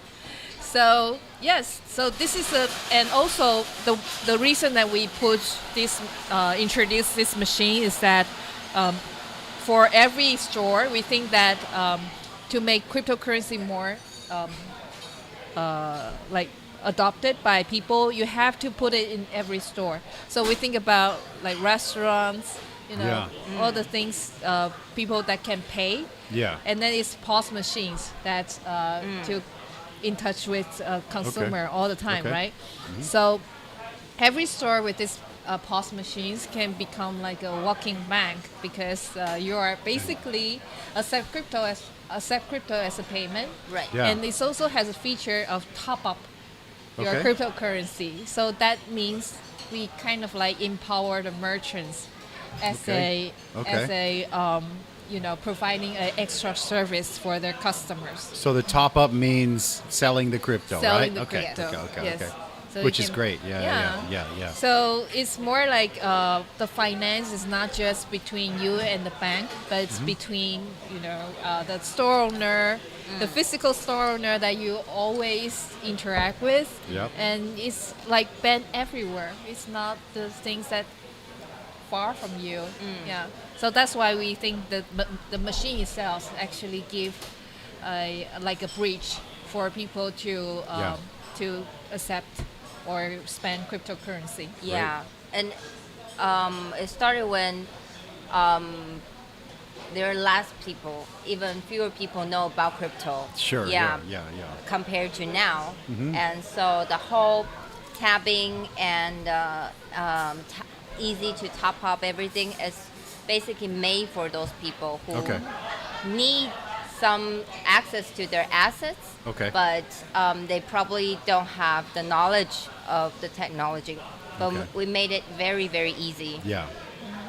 So yes, so this is and also the reason that we introduce this machine is that for every store, we think that to make cryptocurrency more like adopted by people, you have to put it in every store. So we think about like restaurants, all the things people that can pay. Yeah. And then it's POS machines that to in touch with consumer all the time, Okay. right? So every store with this POS machines can become like a walking bank, because you are basically accept crypto as a payment, Right. Yeah. and it also has a feature of top up your Okay. cryptocurrency. So that means we kind of like empower the merchants as Okay. providing an extra service for their customers. So the top up means selling the crypto, Selling right? the Okay. crypto, Okay. yes. Okay. So Which you is can- great. Yeah. So it's more like the finance is not just between you and the bank, but it's between the store owner, the physical store owner that you always interact with, Yep. and it's like bent everywhere. It's not the things that far from you. Yeah. So that's why we think that the machine itself actually give a bridge for people to accept or spend cryptocurrency. Yeah, and it started when there are less people, even fewer people know about crypto. Sure. Yeah. Yeah. Compared to now, and so the whole tabbing and easy to top up everything is basically made for those people who Okay. need some access to their assets, Okay. but they probably don't have the knowledge of the technology. But Okay. we made it very, very easy. Yeah.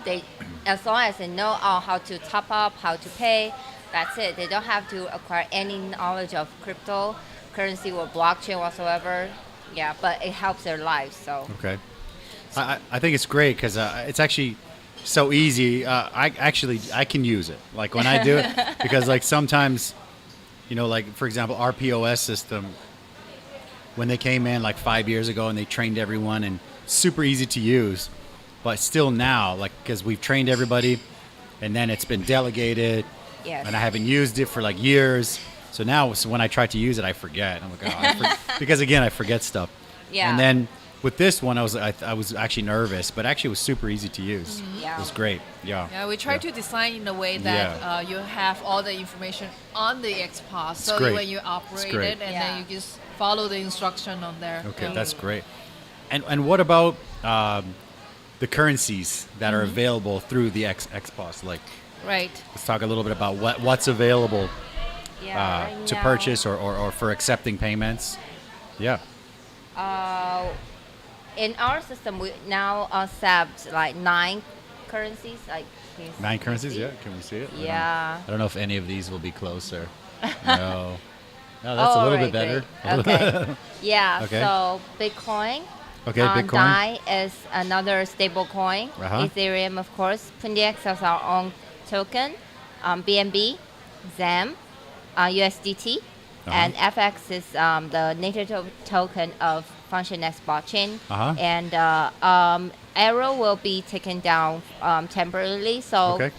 They, as long as they know how to top up, how to pay, that's it. They don't have to acquire any knowledge of cryptocurrency or blockchain whatsoever. Yeah, but it helps their lives. So Okay. I think it's great because it's actually so easy. I can use it. Like when I do it, because like sometimes, like for example, our POS system, when they came in like 5 years ago and they trained everyone and super easy to use, but still now, like because we've trained everybody and then it's been delegated yes. and I haven't used it for like years. So now when I try to use it, I forget. I'm like, because again, I forget stuff. Yeah. And then with this one, I was actually nervous, but actually it was super easy to use. Yeah. It was great. Yeah. Yeah, we try to design in a way that you have all the information on the XPOS. So great. when you operate great. it, and Yeah. then you just follow the instruction on there. Okay, Yeah. that's great. And what about the currencies that are available through the XPOS? Like, Right. let's talk a little bit about what's available Right to now, purchase or for accepting payments. Yeah. In our system, we now accept like 9 currencies. Like can you 9 currencies, see? yeah. Can we see it? Yeah. I don't know if any of these will be closer. No. No, that's a little bit better. Okay. Yeah. Okay. So Bitcoin. Okay, Bitcoin. DAI is another stable coin. Uh-huh. Ethereum, of course. Pundi X has our own token. BNB, ZAM, USDT, and FX is the native token of Function X blockchain. Uh-huh. And Arrow will be taken down temporarily, so Okay.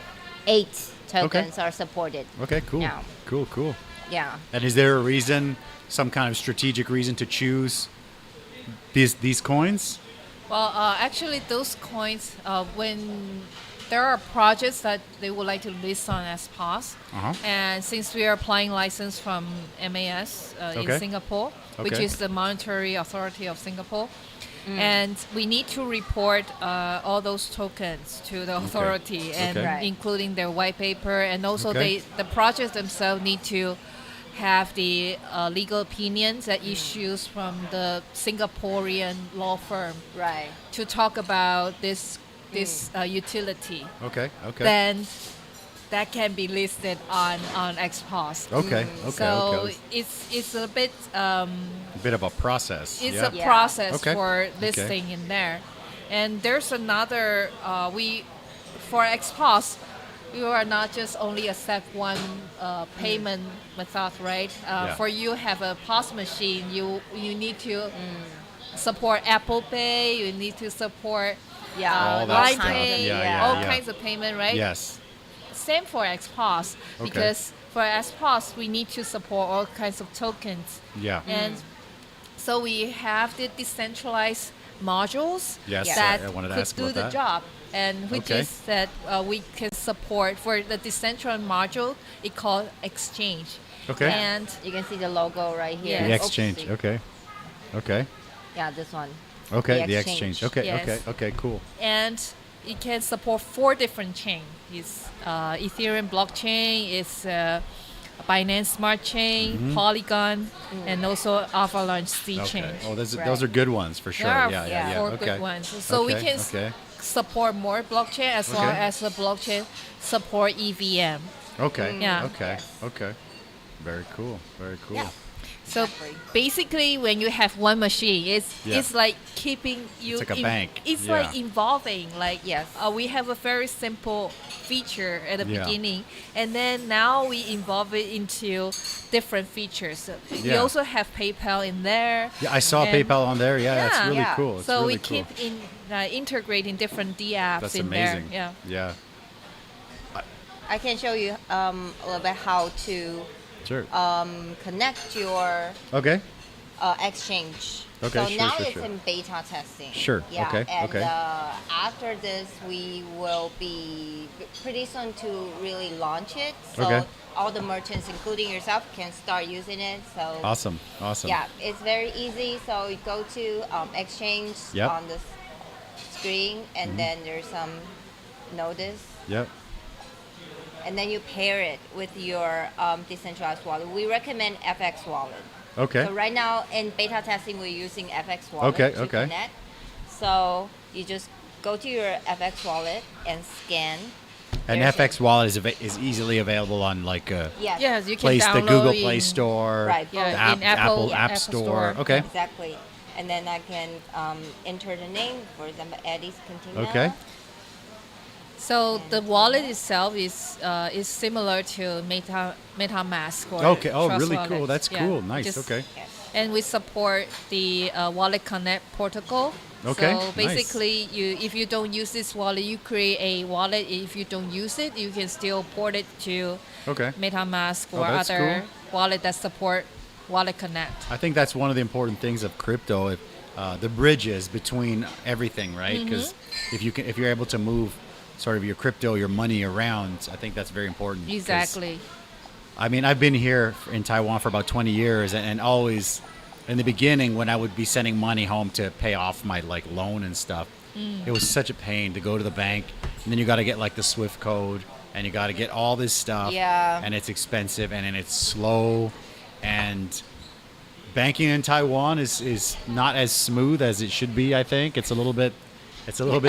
8 tokens are supported. Okay, cool. now. Cool. Yeah. And is there a reason, some kind of strategic reason to choose these coins? Well, actually, those coins, when there are projects that they would like to list on SPOS, and since we are applying license from MAS in Singapore, which is the Monetary Authority of Singapore, and we need to report all those tokens to the authority, and including their white paper, and also the projects themselves need to have the legal opinions that issues from the Singaporean law firm to talk about this utility. Okay. Then that can be listed on XPOS. So it's a bit bit of a process. It's a process for listing in there. And there's another for XPOS, you are not just only accept one payment method, right? For you have a POS machine, you need to support Apple Pay, you need to support Line Pay, all kinds of payment, right? Yes. Same for XPOS, because for XPOS, we need to support all kinds of tokens. And so we have the decentralized modules that could do the job. And which is that we can support for the decentralized module, it's called Exchange. And you can see the logo right here. The Exchange. Okay. Yeah, this one. The exchange. Okay, cool. And it can support 4 different chains. It's Ethereum blockchain, it's Binance Smart Chain, Polygon, and also Avalanche C chain. Oh, those are good ones for sure. There are 4 good ones. So we can support more blockchain as long as the blockchain support EVM. Okay. Very cool. Yeah. So basically, when you have one machine, it's like keeping you. It's like a bank. It's like evolving. Like we have a very simple feature at the beginning, and then now we evolve it into different features. We also have PayPal in there. Yeah, I saw PayPal on there. Yeah, that's really cool. It's so really we keep integrating different DApps that's in amazing. there. Yeah. I can show you a little bit how to connect your exchange. So now it's in beta testing. And after this, we will be pretty soon to really launch it. So all the merchants, including yourself, can start using it. So awesome. Yeah, it's very easy. So you go to exchange on the screen, and then there's some notice. And then you pair it with your decentralized wallet. We recommend FX wallet. So right now in beta testing, we're using FX wallet to connect. So you just go to your FX wallet and scan. And FX wallet is easily available on like you can the Google Play Store, the Apple App Store. Exactly. And then I can enter the name, for example, Eddy's Cantina. So the wallet itself is similar to MetaMask or Trust really wallet. cool. That's cool. Nice. And we support the Wallet Connect protocol. So basically, if you don't use this wallet, you create a wallet. If you don't use it, you can still port it to MetaMask or other wallet that support Wallet Connect. I think that's one of the important things of crypto, the bridges between everything, right? Because if you're able to move sort of your crypto, your money around, I think that's very important. Exactly. I mean, I've been here in Taiwan for about 20 years, and always in the beginning when I would be sending money home to pay off my like loan and stuff, it was such a pain to go to the bank, and then you got to get like the SWIFT code, and you got to get all this stuff, and it's expensive, and then it's slow, and banking in Taiwan is not as smooth as it should be. I think it's a little bit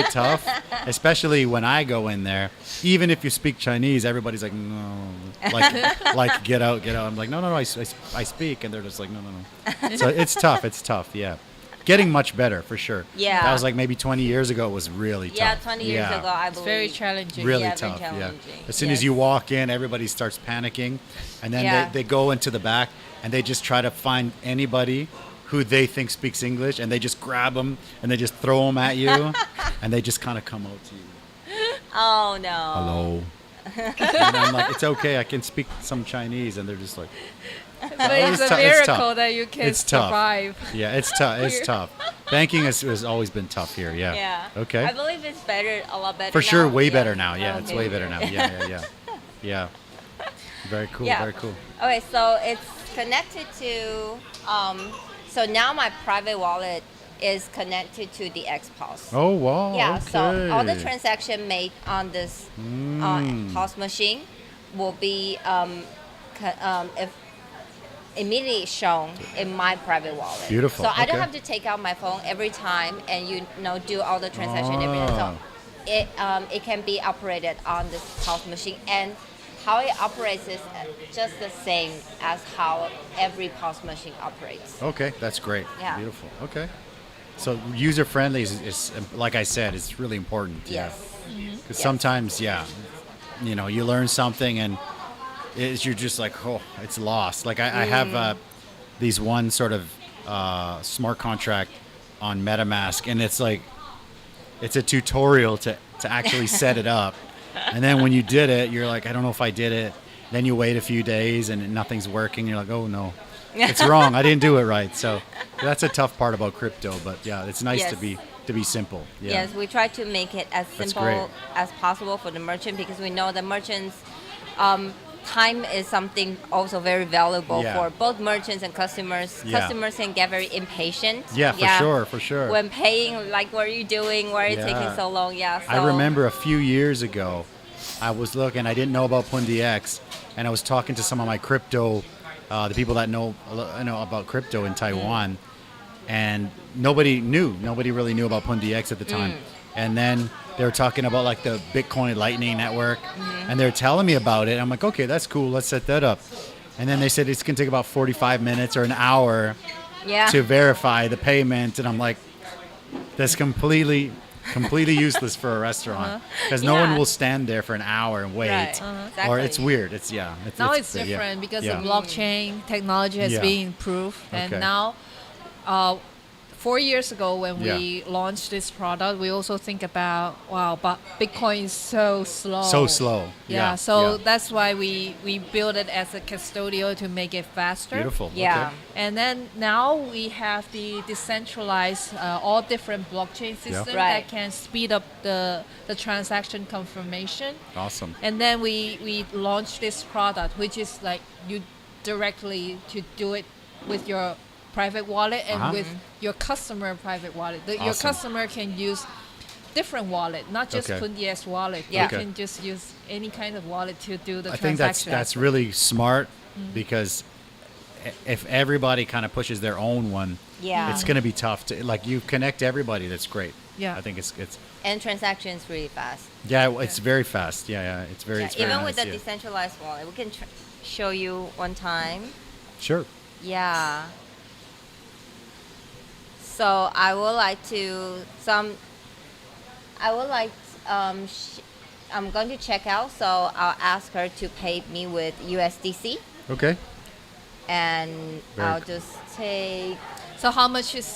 tough, especially when I go in there. Even if you speak Chinese, everybody's like, no, like get out. I'm like, no, I speak, and they're just like, no. So it's tough. Yeah, getting much better for sure. Yeah, that was like maybe 20 years ago. It was really tough. Yeah, 20 years ago, I believe. It's very challenging. Really tough. Yeah. As soon as you walk in, everybody starts panicking, and then they go into the back and they just try to find anybody who they think speaks English, and they just grab them and they just throw them at you, and they just kind of come out to you. Oh no! Hello. And I'm like, it's okay, I can speak some Chinese, and they're just like, But it's a tough. miracle that you can It's tough. survive. yeah, it's tough. It's tough. Banking has always been tough here. Yeah. Yeah. Okay. I believe it's better, a lot better For now. sure, way Yeah. better now. Yeah, it's Okay. way better now. Yeah. Very cool. Yeah. Very cool. Okay, so it's connected to, so now my private wallet is connected to the XPOS. Oh wow. Yeah, okay. so all the transaction made on this POS machine will be if immediately shown in my private wallet. Beautiful, So I don't okay. have to take out my phone every time and do all the transaction every day. So it can be operated on this POS machine, and how it operates is just the same as how every POS machine operates. Okay, that's great. Yeah. Beautiful. Okay. So user friendly is like I said, it's really important. Yes. Because sometimes, you learn something and you're just like, oh, it's lost. Like I have these one sort of smart contract on MetaMask, and it's like, it's a tutorial to actually set it up. And then when you did it, you're like, I don't know if I did it. Then you wait a few days and nothing's working. You're like, oh no, it's wrong. I didn't do it right. So that's a tough part about crypto. But yeah, it's nice to be simple. Yeah. Yes, we try to make it as That's simple great. as possible for the merchant, because we know the merchants' time is something also very valuable Yeah. for both merchants and customers. Yeah. Customers can get very impatient. Yeah, for sure. When paying, like, what are you doing? Why are you taking so long? Yeah. So, I remember a few years ago, I was looking, I didn't know about Pundi X, and I was talking to some of my crypto, the people that know about crypto in Taiwan, and nobody really knew about Pundi X at the time. And then they were talking about like the Bitcoin Lightning Network, and they're telling me about it. I'm like, okay, that's cool, let's set that up. And then they said it's gonna take about 45 minutes or an hour to verify the payment, and I'm like, that's completely useless for a restaurant, because no one will stand there for an hour and wait. Right. Or Exactly. it's weird. Now it's different because the blockchain technology has been improved, and Okay. now 4 years ago when we launched this product, we also think about, but Bitcoin is so slow. So slow. So that's why we built it as a custodial to make it faster. Beautiful. Yeah. Okay. And then now we have the decentralized, all different blockchain systems Right. that can speed up the transaction confirmation. Awesome. And then we launched this product, which is like you directly to do it with your private wallet and with your customer private wallet. Your Awesome. customer can use different wallet, not just Okay. Pundi X wallet. Yeah. You can just use any kind of wallet to do the I think transaction. that's really smart, because if everybody kind of pushes their own one, Yeah. it's going to be tough to, like, you connect everybody. That's great. Yeah. I think it's And transactions really fast. it's very fast. It's very Yeah, it's very even nice, with the decentralized wallet, we can show you one time. Sure. Yeah. So I would like to I'm going to check out. So I'll ask her to pay me with USDC, Okay. and Very I'll cool. just take. So how much is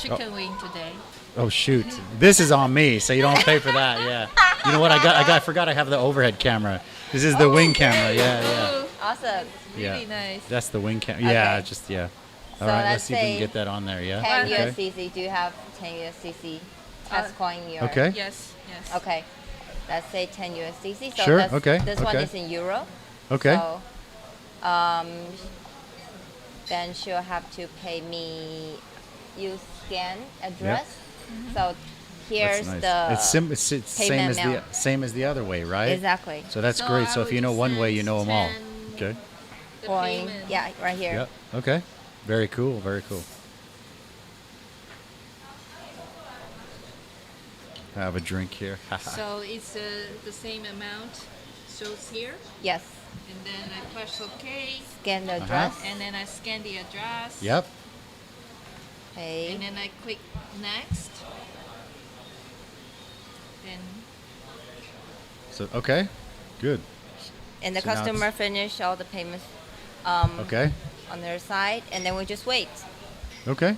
chicken wing today? Oh shoot, this is on me, so you don't pay for that. Yeah. You know what? I forgot I have the overhead camera. This is the wing camera. Yeah. Ooh, Awesome. really nice. That's the wing camera. Yeah. Okay. Just yeah. So All right. let's Let's see if we can say get that on there. Yeah. 10 Okay. USDC. Do you have 10 USDC test coin in your? Okay. Yes. Okay. Let's say 10 USDC. So Sure, that's, okay, this one okay. is in euro. Okay. So, then she'll have to pay me. You scan address. So here's That's the. nice. It's payment same as the other way, right? Exactly. So that's So great. I So if would you know one way, you know them all. 10 Okay. The Coin. payment. Yeah, right here. Yeah. Okay. Very cool. Very cool. I have a drink here. So it's the same amount shows here, Yes. and then I press OK, Scan the address. and then I scan the address. Yep. Pay. And then I click next. Then So okay. Good. And the So now customer it's- finish all the payments Okay. on their side, and then we just wait. Okay.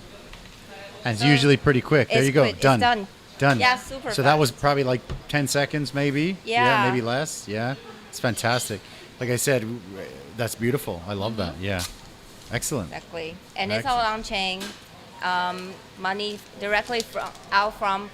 And it's usually pretty quick. There It's you go. quick. It's Done. done. Done. Yeah, super So that was fast. probably like 10 seconds, maybe. Yeah. Maybe less. Yeah. It's fantastic. Like I said, that's beautiful. I love that. Yeah. Excellent. Exactly. And it's all on chain. Money directly out from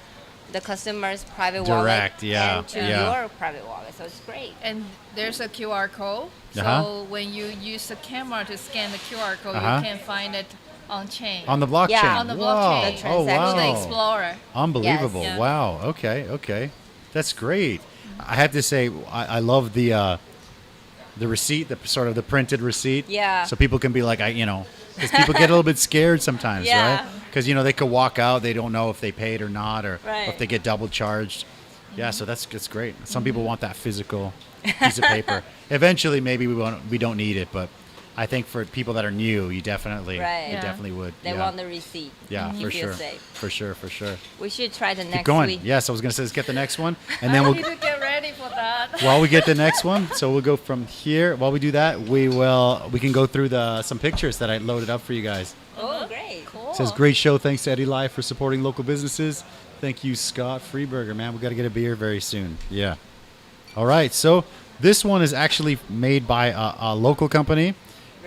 the customer's private wallet and to your private wallet. So it's great. And there's a QR code. Uh-huh. So when you use the camera to scan the QR code, you can find it on chain. On the blockchain. Yeah, on the blockchain. The transaction. The Explorer. Unbelievable. Yes. Wow. Okay. That's great. I have to say, I love the receipt, the sort of the printed receipt. Yeah. So people can be like, because people get a little bit scared sometimes, right? Because, they could walk out, they don't know if they paid or not, or if they get double charged. Yeah, so that's great. Some people want that physical piece of paper. Eventually, maybe we don't need it, but I think for people that are new, you definitely would. They want the receipt. Yeah, You for feel sure. safe. For sure. We should try the Keep next going. week. Yes, I was going to say, let's get the next one. And then I need to get ready for that. while we get the next one, so we'll go from here. While we do that, we can go through some pictures that I loaded up for you guys. Oh, great. Cool. It says, great show. Thanks to Eddy Live for supporting local businesses. Thank you, Scott Freeberger, man. We got to get a beer very soon. Yeah. All right. So this one is actually made by a local company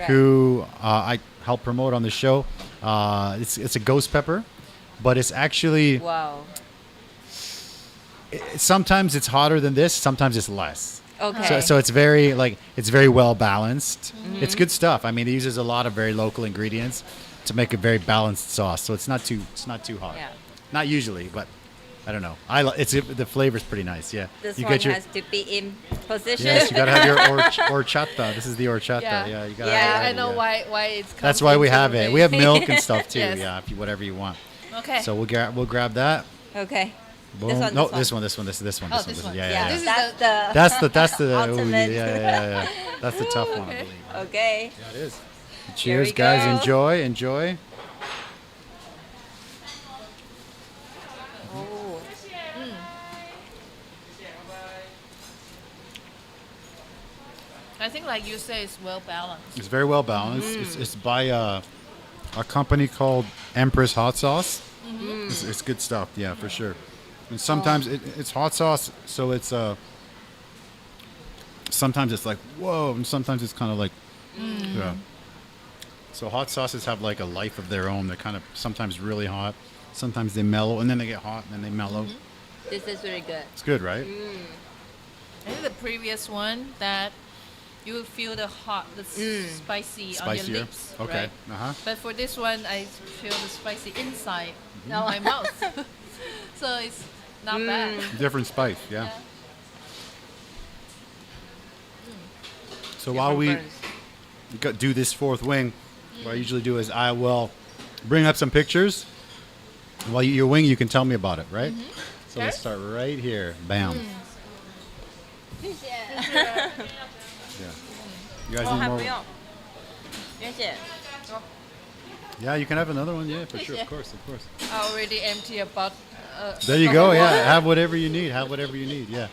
who I help promote on the show. It's a ghost pepper, but it's actually sometimes it's hotter than this. Sometimes it's less. Okay. So it's very well balanced. Mm-hmm. It's good stuff. I mean, it uses a lot of very local ingredients to make a very balanced sauce. So it's not too hot. Yeah. Not usually, but I don't know. The flavor's pretty nice. Yeah. This you one get your, has to be in position. Yes, you gotta have your horchata. This is the horchata. Yeah, you gotta have it. I know why it's. That's why we have it. We have milk and stuff too. Yes. Yeah, whatever you want. Okay. So we'll grab that. Okay. Boom. This one. No, this one. this one. Oh, this one. Yeah. This is That's the ultimate. yeah. That's the tough one, I believe. Okay. Yeah, it is. Here Cheers, we guys. go. Enjoy. Oh. I think, like you say, it's well balanced. It's very well balanced. It's by a company called Empress Hot Sauce. Mm-hmm. It's good stuff. Yeah, for sure. And sometimes it's hot sauce, so it's sometimes it's like whoa, and sometimes it's kind of like yeah. So hot sauces have like a life of their own. They're kind of sometimes really hot, sometimes they mellow, and then they get hot, and then they mellow. This is really good. It's good, right? I think the previous one that you will feel the spicy on your lips. Okay. Right? But for this one, I feel the spicy inside my mouth. So it's not bad. Different spice, yeah. So while we do this fourth wing, what I usually do is I will bring up some pictures. While you're wing, you can tell me about it, right? So let's start right here. Bam. Yeah. You guys need more? Yeah, you can have another one. Yeah, for sure. Of course. I already empty about. There you go. Yeah, have whatever you need. Yeah.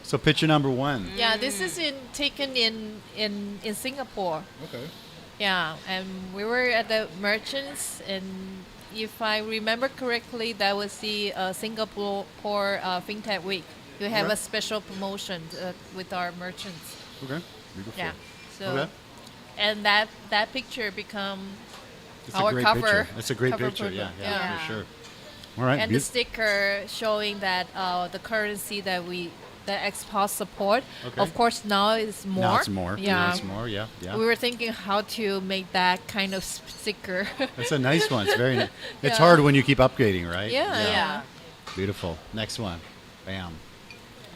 So picture number one. Yeah, this is taken in Singapore. Okay. Yeah, and we were at the merchants, and if I remember correctly, that was the Singapore FinTech Week. You have a special promotion with our merchants. Okay. Beautiful. Yeah. So, okay. and that picture become It's our a great cover. Picture. It's a great cover picture. photo. Yeah, for sure. All right. And the sticker showing that the currency that Xpos support. Okay. Of course, now it's more. Now it's more. Yeah. Now it's more. Yeah. We were thinking how to make that kind of sticker. That's a nice one. It's very nice. It's hard when you keep upgrading, right? Yeah. Beautiful. Next one. Bam.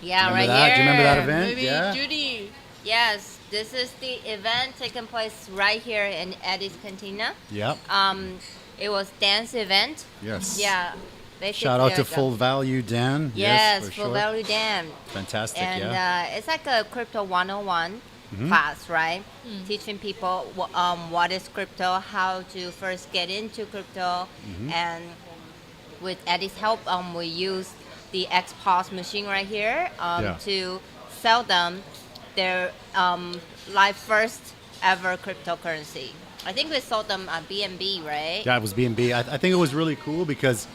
Yeah, Remember right that? here. Do you remember that event? Maybe Yeah. Judy. Yes, this is the event taking place right here in Eddy's Cantina. Yep. It was dance event. Yes. Yeah. Shout out to Full Value Dan. Yes, for Full sure. Value Dan. Fantastic. And it's like a crypto 101 class, right? Teaching people what is crypto, how to first get into crypto, and with Eddy's help, we use the Xpos machine right here to sell them their live first ever cryptocurrency. I think we sold them at BNB, right? Yeah, it was BNB. I think it was really cool because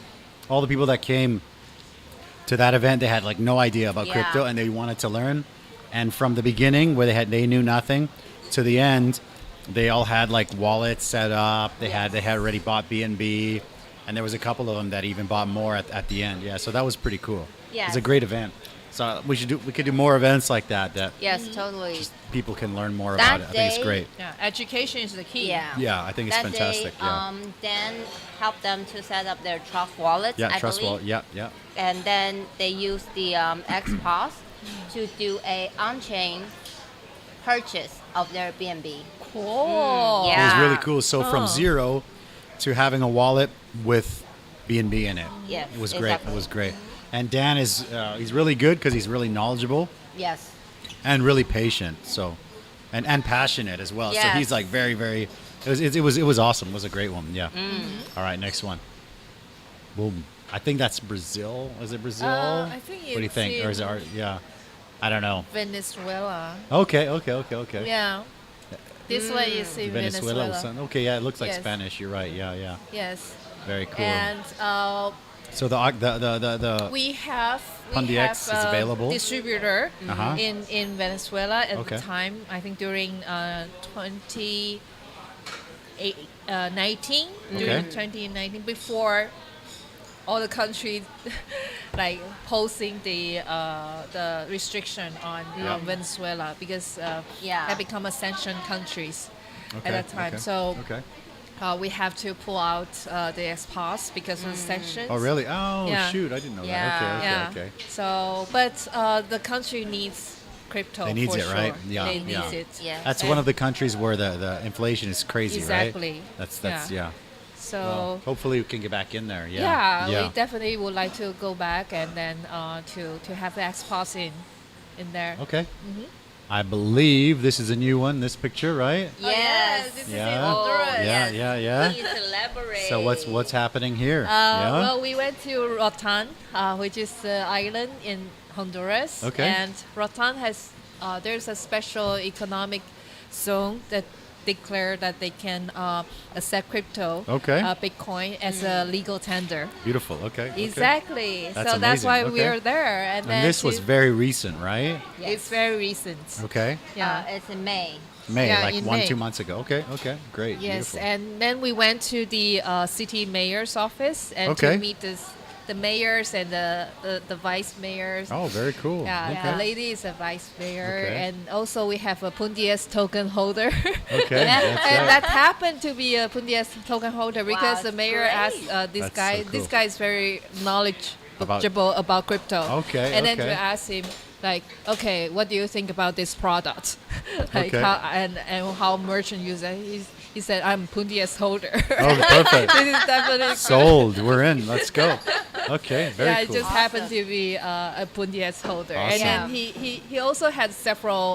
all the people that came to that event, they had like no idea about crypto and they wanted to learn. And from the beginning, where they knew nothing, to the end, they all had like wallets set up. They had already bought BNB, and there was a couple of them that even bought more at the end. Yeah, so that was pretty cool. Yes. It's a great event. So we could do more events like that. Yes, totally. Just people can learn more about it. I think it's great. Yeah, education is the key. Yeah, I think it's fantastic. Then help them to set up their trust wallets. Yeah, I trust believe. wallet. Yeah. And then they use the XPOS to do a on-chain purchase of their BNB. Cool. Yeah. It was really cool. So from zero to having a wallet with BNB in it. Yes, It was great. exactly. It was great. And Dan is he's really good because he's really knowledgeable Yes. and really patient. So, and passionate as well. So Yes. he's like very, very. It was awesome. It was a great one. Yeah. All right, next one. Boom. I think that's Brazil. Is it Brazil? I think What do you it's think? Or is it? Yeah. I don't know. Venezuela. Okay. Yeah. This one is in Venezuela. Okay, yeah, it looks like Yes. Spanish. You're right. Yeah. Yes. Very cool. And So the we have Pundi X is a available? distributor Uh-huh. in Venezuela at Okay. the time. I think during 2019, during Okay. 2019, before all the countries like posing the restriction on Venezuela because had become a sanctioned countries at that time. Okay. So okay. we have to pull out the XPOS because of the sanctions. Oh really? Oh Yeah. shoot! I didn't know Yeah. that. Okay. So, but the country needs crypto. They needs for it, sure. right? Yeah, They yeah. needs it. Yeah. That's one of the countries where the inflation is crazy, Exactly. right? That's yeah. So. Well, hopefully we can get back in there. Yeah, Yeah. we definitely would like to go back and then to have the XPOS in there. Okay. I believe this is a new one. This picture, right? Yes. This Yeah. is in Honduras. Yeah. Please elaborate. So what's happening here? Well, we went to Rotan, which is the island in Honduras. Okay. And Rotan has there's a special economic zone that declare that they can accept crypto, Okay. Bitcoin, as a legal tender. Beautiful. Okay. Exactly. That's so that's amazing. why Okay. we're there. And then And this was very recent, right? Yes. it's very recent. Okay. Yeah. It's in May. May, Yeah, like in 2 May. months ago. Okay. Great. Yes, Beautiful. and then we went to the city mayor's office and Okay. to meet the mayors and the vice mayors. Oh, very cool. Yeah, Okay. the lady is a vice mayor, Okay. and also we have a Pundi X token holder. Okay. That's And right. that happened to be a Pundi X token holder because the it's mayor great. asked this That's guy. so This cool. guy is very knowledgeable about crypto. Okay, And then okay. to ask him, like, okay, what do you think about this product? Like Okay. how, and how merchant use it. He said, I'm Pundi X holder. Oh, perfect. This is definitely Sold. We're in. Let's go. Okay. Very yeah, cool. it just happened to be a Pundi X holder. And Awesome. then he also had several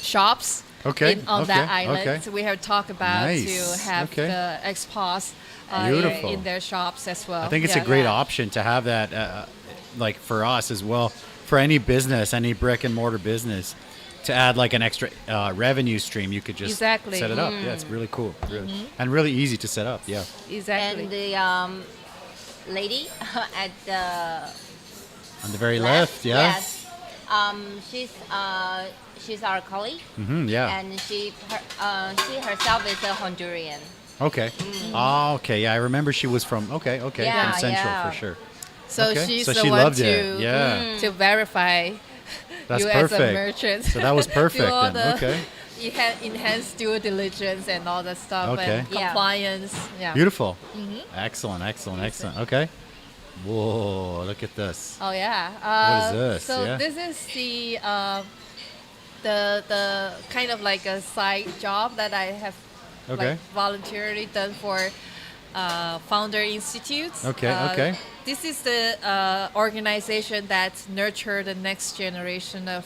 shops Okay, on that okay, island. okay. So we have talked about Nice, to have okay. the XPOS Beautiful. in their shops as well. I think it's a great option to have that, like for us as well, for any business, any brick and mortar business, to add like an extra revenue stream. You could just Exactly. set it up. Yeah, it's really cool, really. And really easy to set up. Yeah. Exactly. And the lady at the On the very left. Yeah. Yes. She's our colleague, Yeah. and she herself is a Honduran. Okay. Oh, okay. Yeah, I remember she was from. Okay. Yeah, from Central yeah. for sure. so Okay. she's So the she one loved to it. Yeah. to verify That's you as a perfect. merchant. So that was perfect Do all then. the Okay. enhanced due diligence and all that stuff Okay. and Yeah. compliance. Yeah. Beautiful. Excellent. Okay. Whoa! Look at this. Oh yeah. What is this? So Yeah. this is the kind of like a side job that I have Okay. like voluntarily done for Founder Institutes. Okay. This is the organization that nurture the next generation of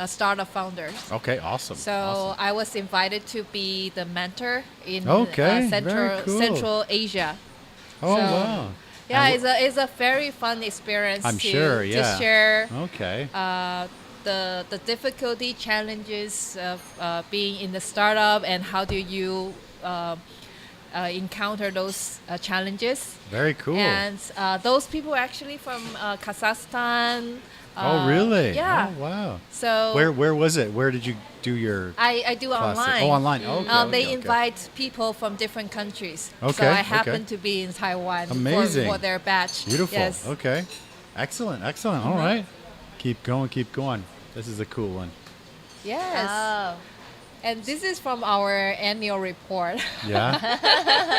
startup founders. Okay. Awesome. So awesome. I was invited to be the mentor in Okay, very cool. Central Asia. Oh so- wow. Yeah, And it's a very fun experience. I'm to, sure, to yeah. share Okay. the difficulty challenges of being in the startup and how do you encounter those challenges. Very cool. And those people are actually from Kazakhstan, Oh, really? Yeah. Oh, wow. So Where was it? Where did you do your I do class? online. Oh, online. Oh, okay, They okay. invite people from different countries. Okay, So I okay. happen to be in Taiwan Amazing. for their batch. Beautiful. Yes. Okay. Excellent. Excellent. All right. Keep going. Keep going. This is a cool one. Yes. Oh. And this is from our annual report. Yeah.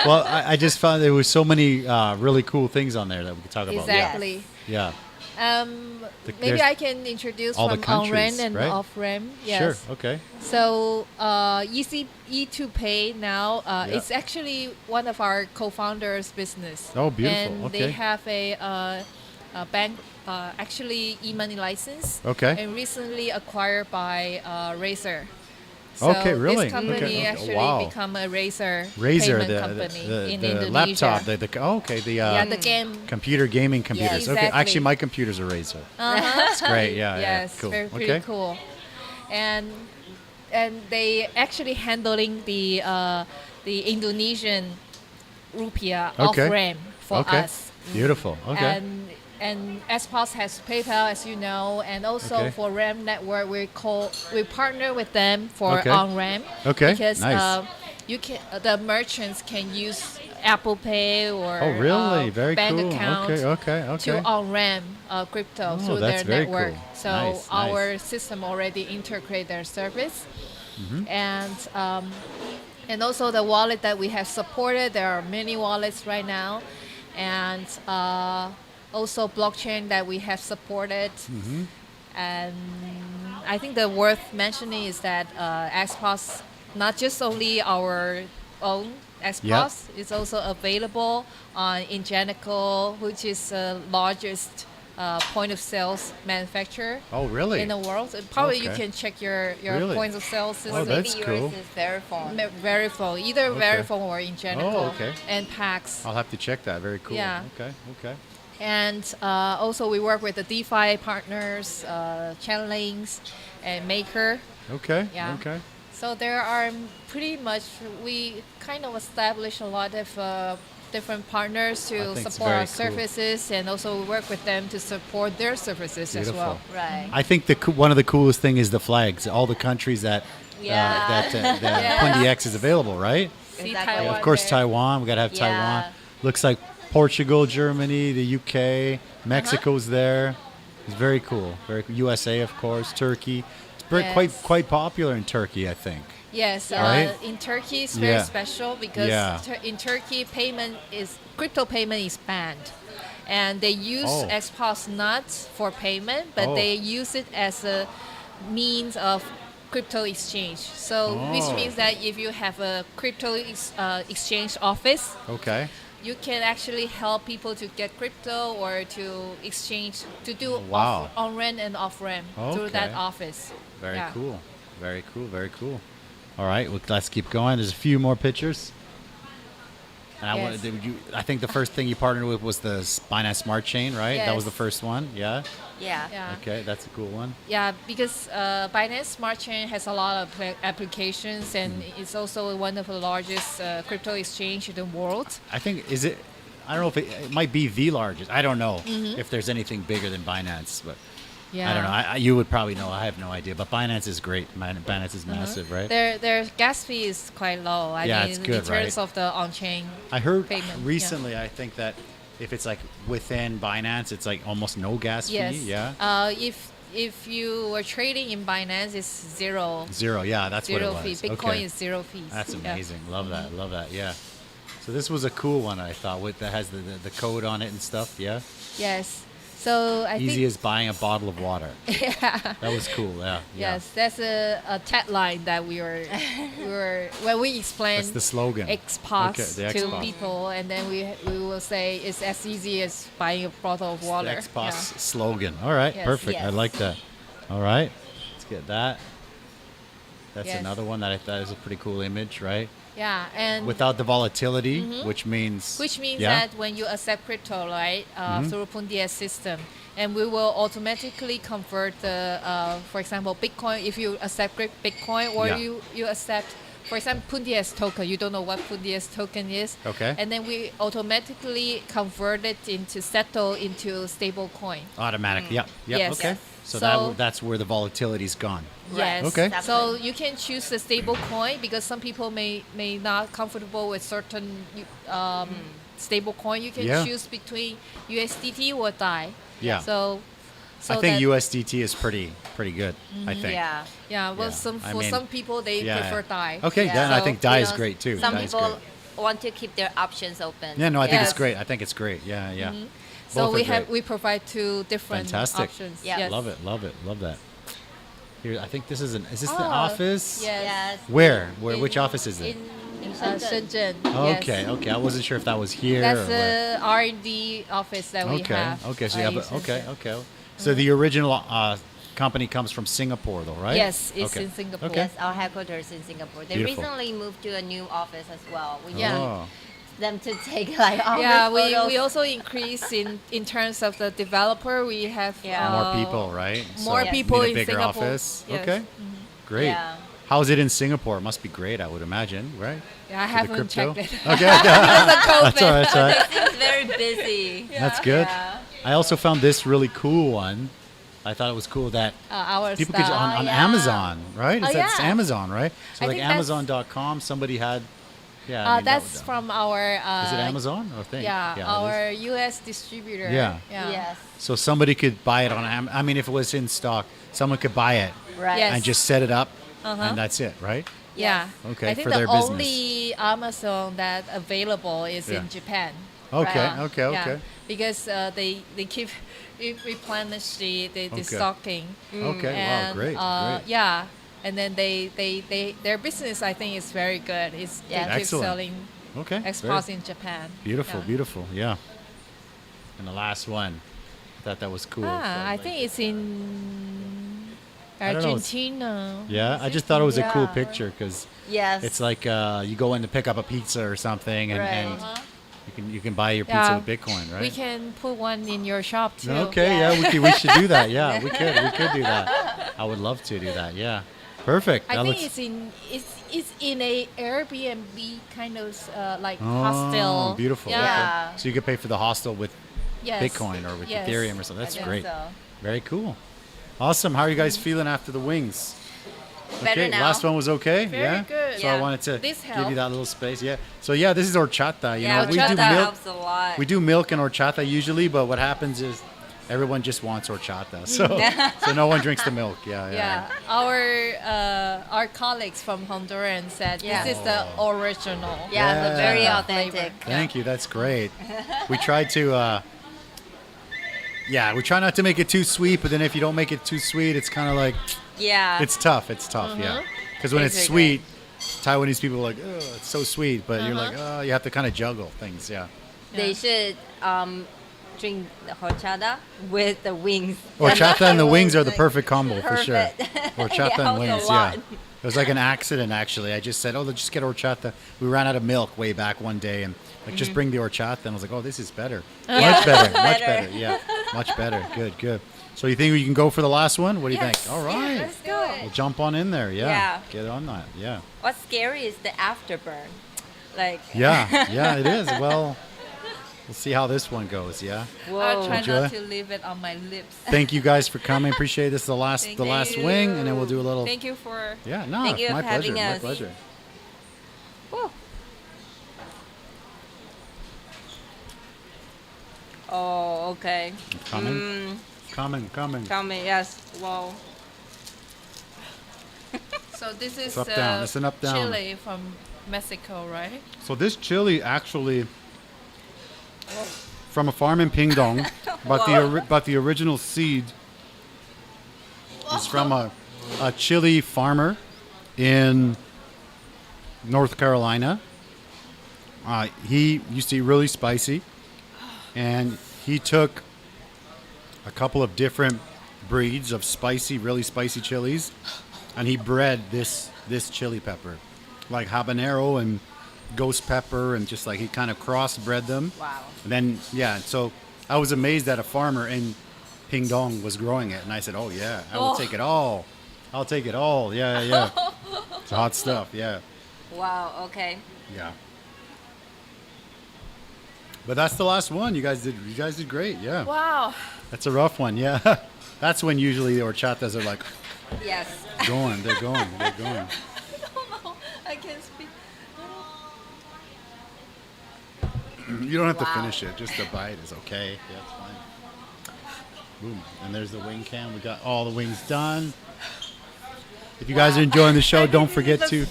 Well, I just found there was so many really cool things on there that we could talk about. Exactly. Yeah. Maybe there's I can introduce all the from on-ramp countries, and right? off-ramp. Yes. Sure. Okay. So E2Pay now, Yeah. it's actually one of our co-founders' business. Oh, beautiful. And Okay. they have a bank, actually e-money license. Okay. And recently acquired by Razer. So Okay, really? This company Okay. actually Wow. become a Razer Razer, payment company in the Indonesia. laptop, the yeah, the game. computer gaming computers. Okay, exactly. actually, my computer's a Razer. That's great. Yeah, yeah, Yes, cool. very pretty Okay. cool. And they actually handling the Indonesian rupiah Okay. off-ramp for Okay. us. Beautiful. Okay. And SPOS has PayPal, as you know, and also Okay. for RAM Network, we partner with them for Okay. on-ramp. Okay, Because nice. the merchants can use Apple Pay or Oh, really? Very bank cool. account Okay. to on-ramp crypto Oh, through that's their very network. cool. So Nice, our nice. system already integrate their service. Mm-hmm. And also the wallet that we have supported, there are many wallets right now. And also blockchain that we have supported. Mm-hmm. And I think the worth mentioning is that XPOS, not just only our own XPOS, it's also available on Ingenico, which is the largest point of sales manufacturer Oh, really? in the world. Probably you Okay. can check your Really? points of sales system. Oh, that's Maybe cool. yours is Verifone. Verifone, either Okay. Verifone or Ingenico. Oh, okay. And PAX. I'll have to check that. Very cool. Yeah. Okay. And also we work with the DeFi partners, Chainlinks, and Maker. Okay. Yeah. Okay. So there are pretty much, we kind of establish a lot of different partners I to think it's support very our cool. services, and also we work with them to support their services as well. Beautiful. Right. I think one of the coolest thing is the flags. All the countries that Yeah. Pundi X is available, right? See Exactly. Taiwan Of course, there. Taiwan. We gotta have Taiwan. Yeah. Looks like Portugal, Germany, the UK, Mexico's there. It's very cool. Very cool. USA, of course. Turkey. It's very, Yes. quite popular in Turkey, I think. Yes, Right? in Turkey it's very Yeah. special because Yeah. in Turkey crypto payment is banned, and they use Oh. XPOS not for payment, but Oh. they use it as a means of crypto exchange. So which Oh. means that if you have a crypto exchange office, Okay. you can actually help people to get crypto or to exchange to do Wow. on-ramp and off-ramp through that Okay. office. Very Yeah. cool. Very cool. Very cool. All right. Well, let's keep going. There's a few more pictures. And Yes. I think the first thing you partnered with was the Binance Smart Chain, right? That was Yes. the first one. Yeah. Yeah. Yeah. Okay. That's a cool one. Yeah, because Binance Smart Chain has a lot of applications, and it's also one of the largest crypto exchange in the world. I think I don't know if it might be the largest. I don't know if there's anything bigger than Binance, but Yeah. I don't know. You would probably know. I have no idea. But Binance is great. Binance is massive, right? Their gas fee is quite low. I Yeah, mean, it's good, in terms right? of the on-chain. I heard payment, yeah. recently. I think that if it's like within Binance, it's like almost no gas Yes. fee. Yeah. If you were trading in Binance, it's zero. Zero. Yeah, that's what it Zero was. fee. Bitcoin Okay. is zero fees. That's Yeah. amazing. Love that. Love that. Yeah. So this was a cool one. I thought that has the code on it and stuff. Yeah. Yes. So I Easy think as buying a bottle of water. yeah. That was cool. Yeah. Yeah. Yes, that's a tagline that we were when we explain That's the slogan. XPOS Okay, the to XPOS. people, and then we will say it's as easy as buying a bottle of water. The XPOS slogan. All right, Yes. perfect. I Yes. like that. All right, let's get that. That's Yes. another one that I thought is a pretty cool image, right? Yeah, and Without the volatility, which means yeah? that when you accept crypto, right, through Pundi X system, and we will automatically convert the, for example, Bitcoin. If you accept Bitcoin or Yeah. you accept for example, Pundi X token. You don't know what Pundi X token is. Okay. And then we automatically convert it into settle into stable coin. Automatic. Yep. Yes. Okay. Yes. So, So- that's where the volatility's gone. Yes. Okay. So you can choose the stable coin because some people may not comfortable with certain stable coin. You can Yeah. choose between USDT or DAI. Yeah. So I think that- USDT is pretty good. I think. Yeah. Yeah. Well, Yeah. I for mean, some people they yeah. prefer DAI. Okay. Yeah. Then I So, think DAI you is know, great too. Some DAI is people great. want to keep their options open. Yeah. No, I think it's Yes. great. I think it's great. Yeah. Yeah. So Both we are have great. we provide two different Fantastic. options. Yeah. Yes. Love it. Love that. Here, I think this is the Oh, office? yes. Yes. Where? In- Which office is it? In Shenzhen. Okay. Yes. Okay. I wasn't sure if that was here. That's or where. the R&D office that we Okay. have. Okay. So you have in okay. Shenzhen. Okay. So the original company comes from Singapore, though, right? Yes, it's Okay. in Singapore. Okay. Yes, our headquarters in Singapore. They Beautiful. recently moved to a new office as well. We Yeah. Oh. them to take like all Yeah, the we photos. also increase in terms of the developer. We have Yeah. More people, right? more So people need a in bigger Singapore. office. Yes. Okay. Great. Yeah. How's it in Singapore? It must be great, I would imagine, right? Yeah, I For the haven't crypto? checked it. Okay. That's That's all right. That's all right. Seems very busy. That's good. Yeah. I also found this really cool one. I thought it was cool that Our people could staff. on yeah. Amazon, right? Oh, It's yeah. Amazon, right? So I like think that's- Amazon.com, somebody had. Yeah. I mean, that That's would- from our. Is it Amazon or thing? Yeah, it is. our U.S. distributor. Yeah. Yes. So somebody could buy it on I mean, if it was in stock, someone could buy it Right. Yes. and just set it up, Uh-huh. and that's it, right? Yeah. Okay, I think for the their business. only Amazon that available is Yeah. in Japan. Okay. Right. Okay. Yeah, Okay. because they keep replenish the Okay. stocking. Okay. Wow. And, Great. Great. Yeah, and then they their business I think is very good. It's Yeah. they keep Excellent. selling Okay. exports Very in Japan. beautiful. Yeah. Beautiful. Yeah. And the last one, I thought that was cool. So, I like- think it's in I don't know, it's- Argentina. Yeah, Is I it? just thought it was a cool Yeah. picture because Yes. it's like you go in to pick up a pizza or something, and, Right. and Uh-huh. you can buy your pizza Yeah. with Bitcoin, right? We can put one in your shop too. Okay, yeah, we should do that. Yeah, we could do that. I would love to do that. Yeah, perfect. I That think looks- it's in a Airbnb kind of like Oh, hostel. beautiful. Yeah. Yeah. Okay. So you could pay for the hostel with Yes. Bitcoin or with Yes. Ethereum or something. I That's think great. so. Very cool. Awesome. How are you guys feeling after the wings? Better Okay, now. last one was okay. Very yeah. good. So I Yeah. wanted to This give you helped. that little space. Yeah. So yeah, this is horchata. You Yeah, know, we do horchata milk. helps a lot. We do milk and horchata usually, but what happens is everyone just wants horchata. So no one drinks the milk. Yeah. Yeah, our colleagues from Honduras said Yeah. this is the original. Yeah, the very Yeah. authentic. Thank you. That's great. We tried to. We try not to make it too sweet, but then if you don't make it too sweet, it's kind of like Yeah. it's tough. It's tough. Yeah. Because when Tastes it's very sweet, Taiwanese people are like, oh, it's so sweet, but you're like, oh, you have to kind of juggle things. Yeah. They should drink the horchata with the wings. Horchata and the wings are the perfect combo for sure. Perfect. Horchata It and helps a wings, lot. yeah. It was like an accident actually. I just said, let's just get horchata. We ran out of milk way back one day and like just bring the horchata and I was like, oh, this is better. Much better. Much better. Yeah. Much better. Good. So you think we can go for the last one? What do you Yes. think? All right. Let's go. We'll jump on in there. Yeah. Yeah. Get on that. Yeah. What's scary is the afterburn. Like. Yeah, it is. Well, we'll see how this one goes. Yeah. I'll try Enjoy. not to leave it on my lips. Thank you guys for coming. Appreciate it. This is the last Thank wing, and then we'll do a little. Thank you for. Yeah. No. Thank you my for pleasure. having My us. pleasure. Woo. Oh, okay. Coming. Coming. Tell me, yes. Wow. So this is It's up, down. It's an up, down. chili from Mexico, right? So this chili actually from a farm in Pingdong, but the original seed is from a chili farmer in North Carolina. He used to eat really spicy, and he took a couple of different breeds of really spicy chilies, and he bred this chili pepper, like habanero and ghost pepper, and just like he kind of crossbred them. Wow. And then so I was amazed that a farmer in Pingdong was growing it, and I said, "Oh yeah, I will take it all. I'll take it all. Yeah. It's hot stuff. Yeah. Wow. Okay. Yeah. But that's the last one. You guys did great. Yeah. Wow. That's a rough one. Yeah. That's when usually the horchatas are like Yes. they're going. I don't know. I can't speak. You don't have to Wow. finish it. Just the bite is okay. Yeah, it's fine. Boom. And there's the wing cam. We got all the wings done. If you guys are enjoying the show, don't forget to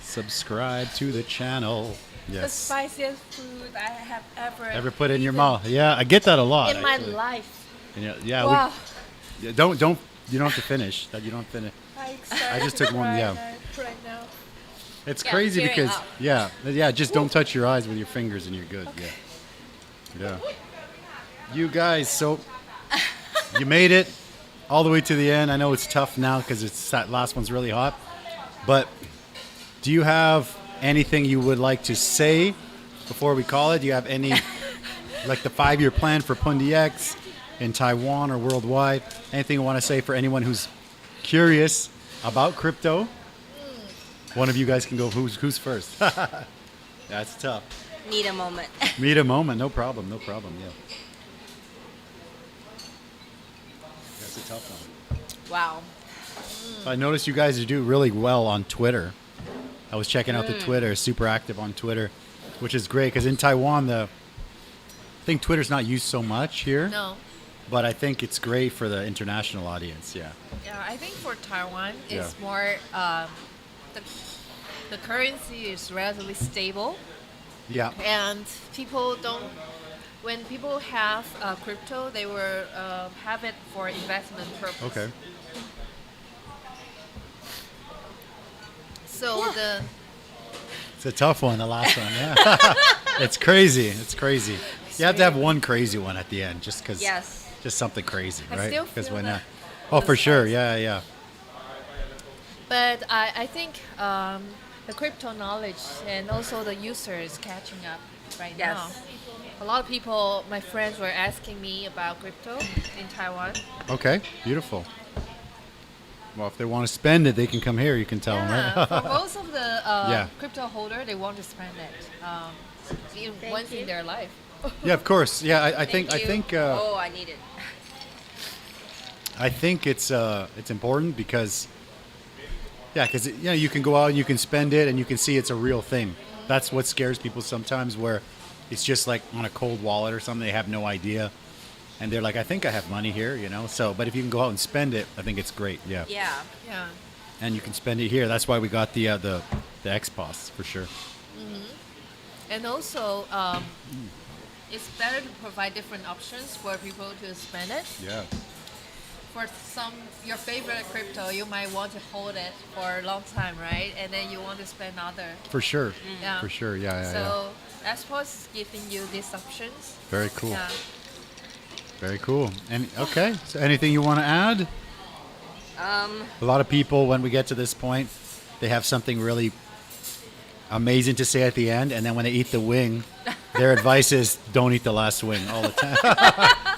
subscribe to the channel. The Yes. spiciest food I have Ever put in your eaten mouth? Yeah, I get that a lot. in my actually. life. And yeah, Wow. yeah, don't. You don't have to finish. That you don't finish. I just took one. Yeah. Right now. It's Yeah, crazy tearing because up. yeah. Just don't touch your eyes with your fingers and you're good. Yeah. You guys, so you made it all the way to the end. I know it's tough now because that last one's really hot. But do you have anything you would like to say before we call it? Do you have any, like the 5-year plan for Pundi X in Taiwan or worldwide? Anything you want to say for anyone who's curious about crypto? One of you guys can go. Who's first? That's tough. Need a moment. Meet a moment. No problem. Yeah. That's a tough one. Wow. I noticed you guys do really well on Twitter. I was checking out the Twitter, super active on Twitter, which is great because in Taiwan, I think Twitter's not used so much here, No. but I think it's great for the international audience. Yeah. Yeah, I think for Taiwan, Yeah. it's more the currency is relatively stable, Yeah. and people don't. When people have crypto, they will have it for investment purpose. Okay. So It's a tough one, the last one. Yeah. It's crazy. You have to have one crazy one at the end, just because. Yes. Just something crazy, I right? still 'Cause feel why the- not? Oh, the for sure. spice. Yeah. But I think the crypto knowledge and also the user is catching up right Yes. now. A lot of people, my friends, were asking me about crypto in Taiwan. Okay. Beautiful. Well, if they want to spend it, they can come here. You can tell them, Yeah, right? for most of the Yeah. crypto holder, they want to spend it once in their life. Yeah, of course. Yeah, I think Oh, I need it. I think it's important because you can go out and you can spend it and you can see it's a real thing. That's what scares people sometimes, where it's just like on a cold wallet or something. They have no idea, and they're like, I think I have money here, So, but if you can go out and spend it, I think it's great. Yeah. Yeah. Yeah. And you can spend it here. That's why we got the XPOS for sure. And also, it's better to provide different options for people to spend it. Yeah. For your favorite crypto, you might want to hold it for a long time, right? And then you want to spend other. For sure. Yeah. For sure. Yeah. So XPOS is giving you these options. Very cool. Yeah. Very cool. And okay. So anything you want to add? A lot of people, when we get to this point, they have something really amazing to say at the end, and then when they eat the wing, their advice is don't eat the last wing all the time.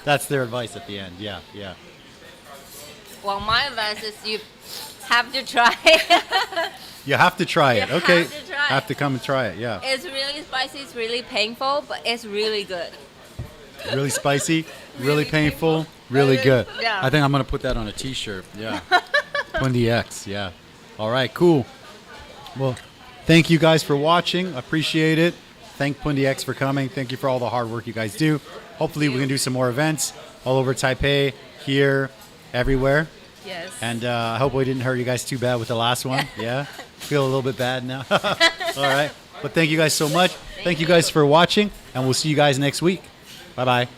That's their advice at the end. Yeah. Well, my advice is you have to try. You have to try it. You Okay. have to try it. Have to come and try it. Yeah. It's really spicy. It's really painful, but it's really good. Really spicy, really painful, really good. Yeah. I think I'm gonna put that on a T-shirt. Yeah. Pundi X. Yeah. All right. Cool. Well, thank you guys for watching. Appreciate it. Thank Pundi X for coming. Thank you for all the hard work you guys do. Hopefully we can do some more events all over Taipei, here, everywhere. Yes. And I hope we didn't hurt you guys too bad with the last one. Yeah? Feel a little bit bad now. All right. But thank you guys so much. Thank you guys for watching, and we'll see you guys next week. Bye-bye.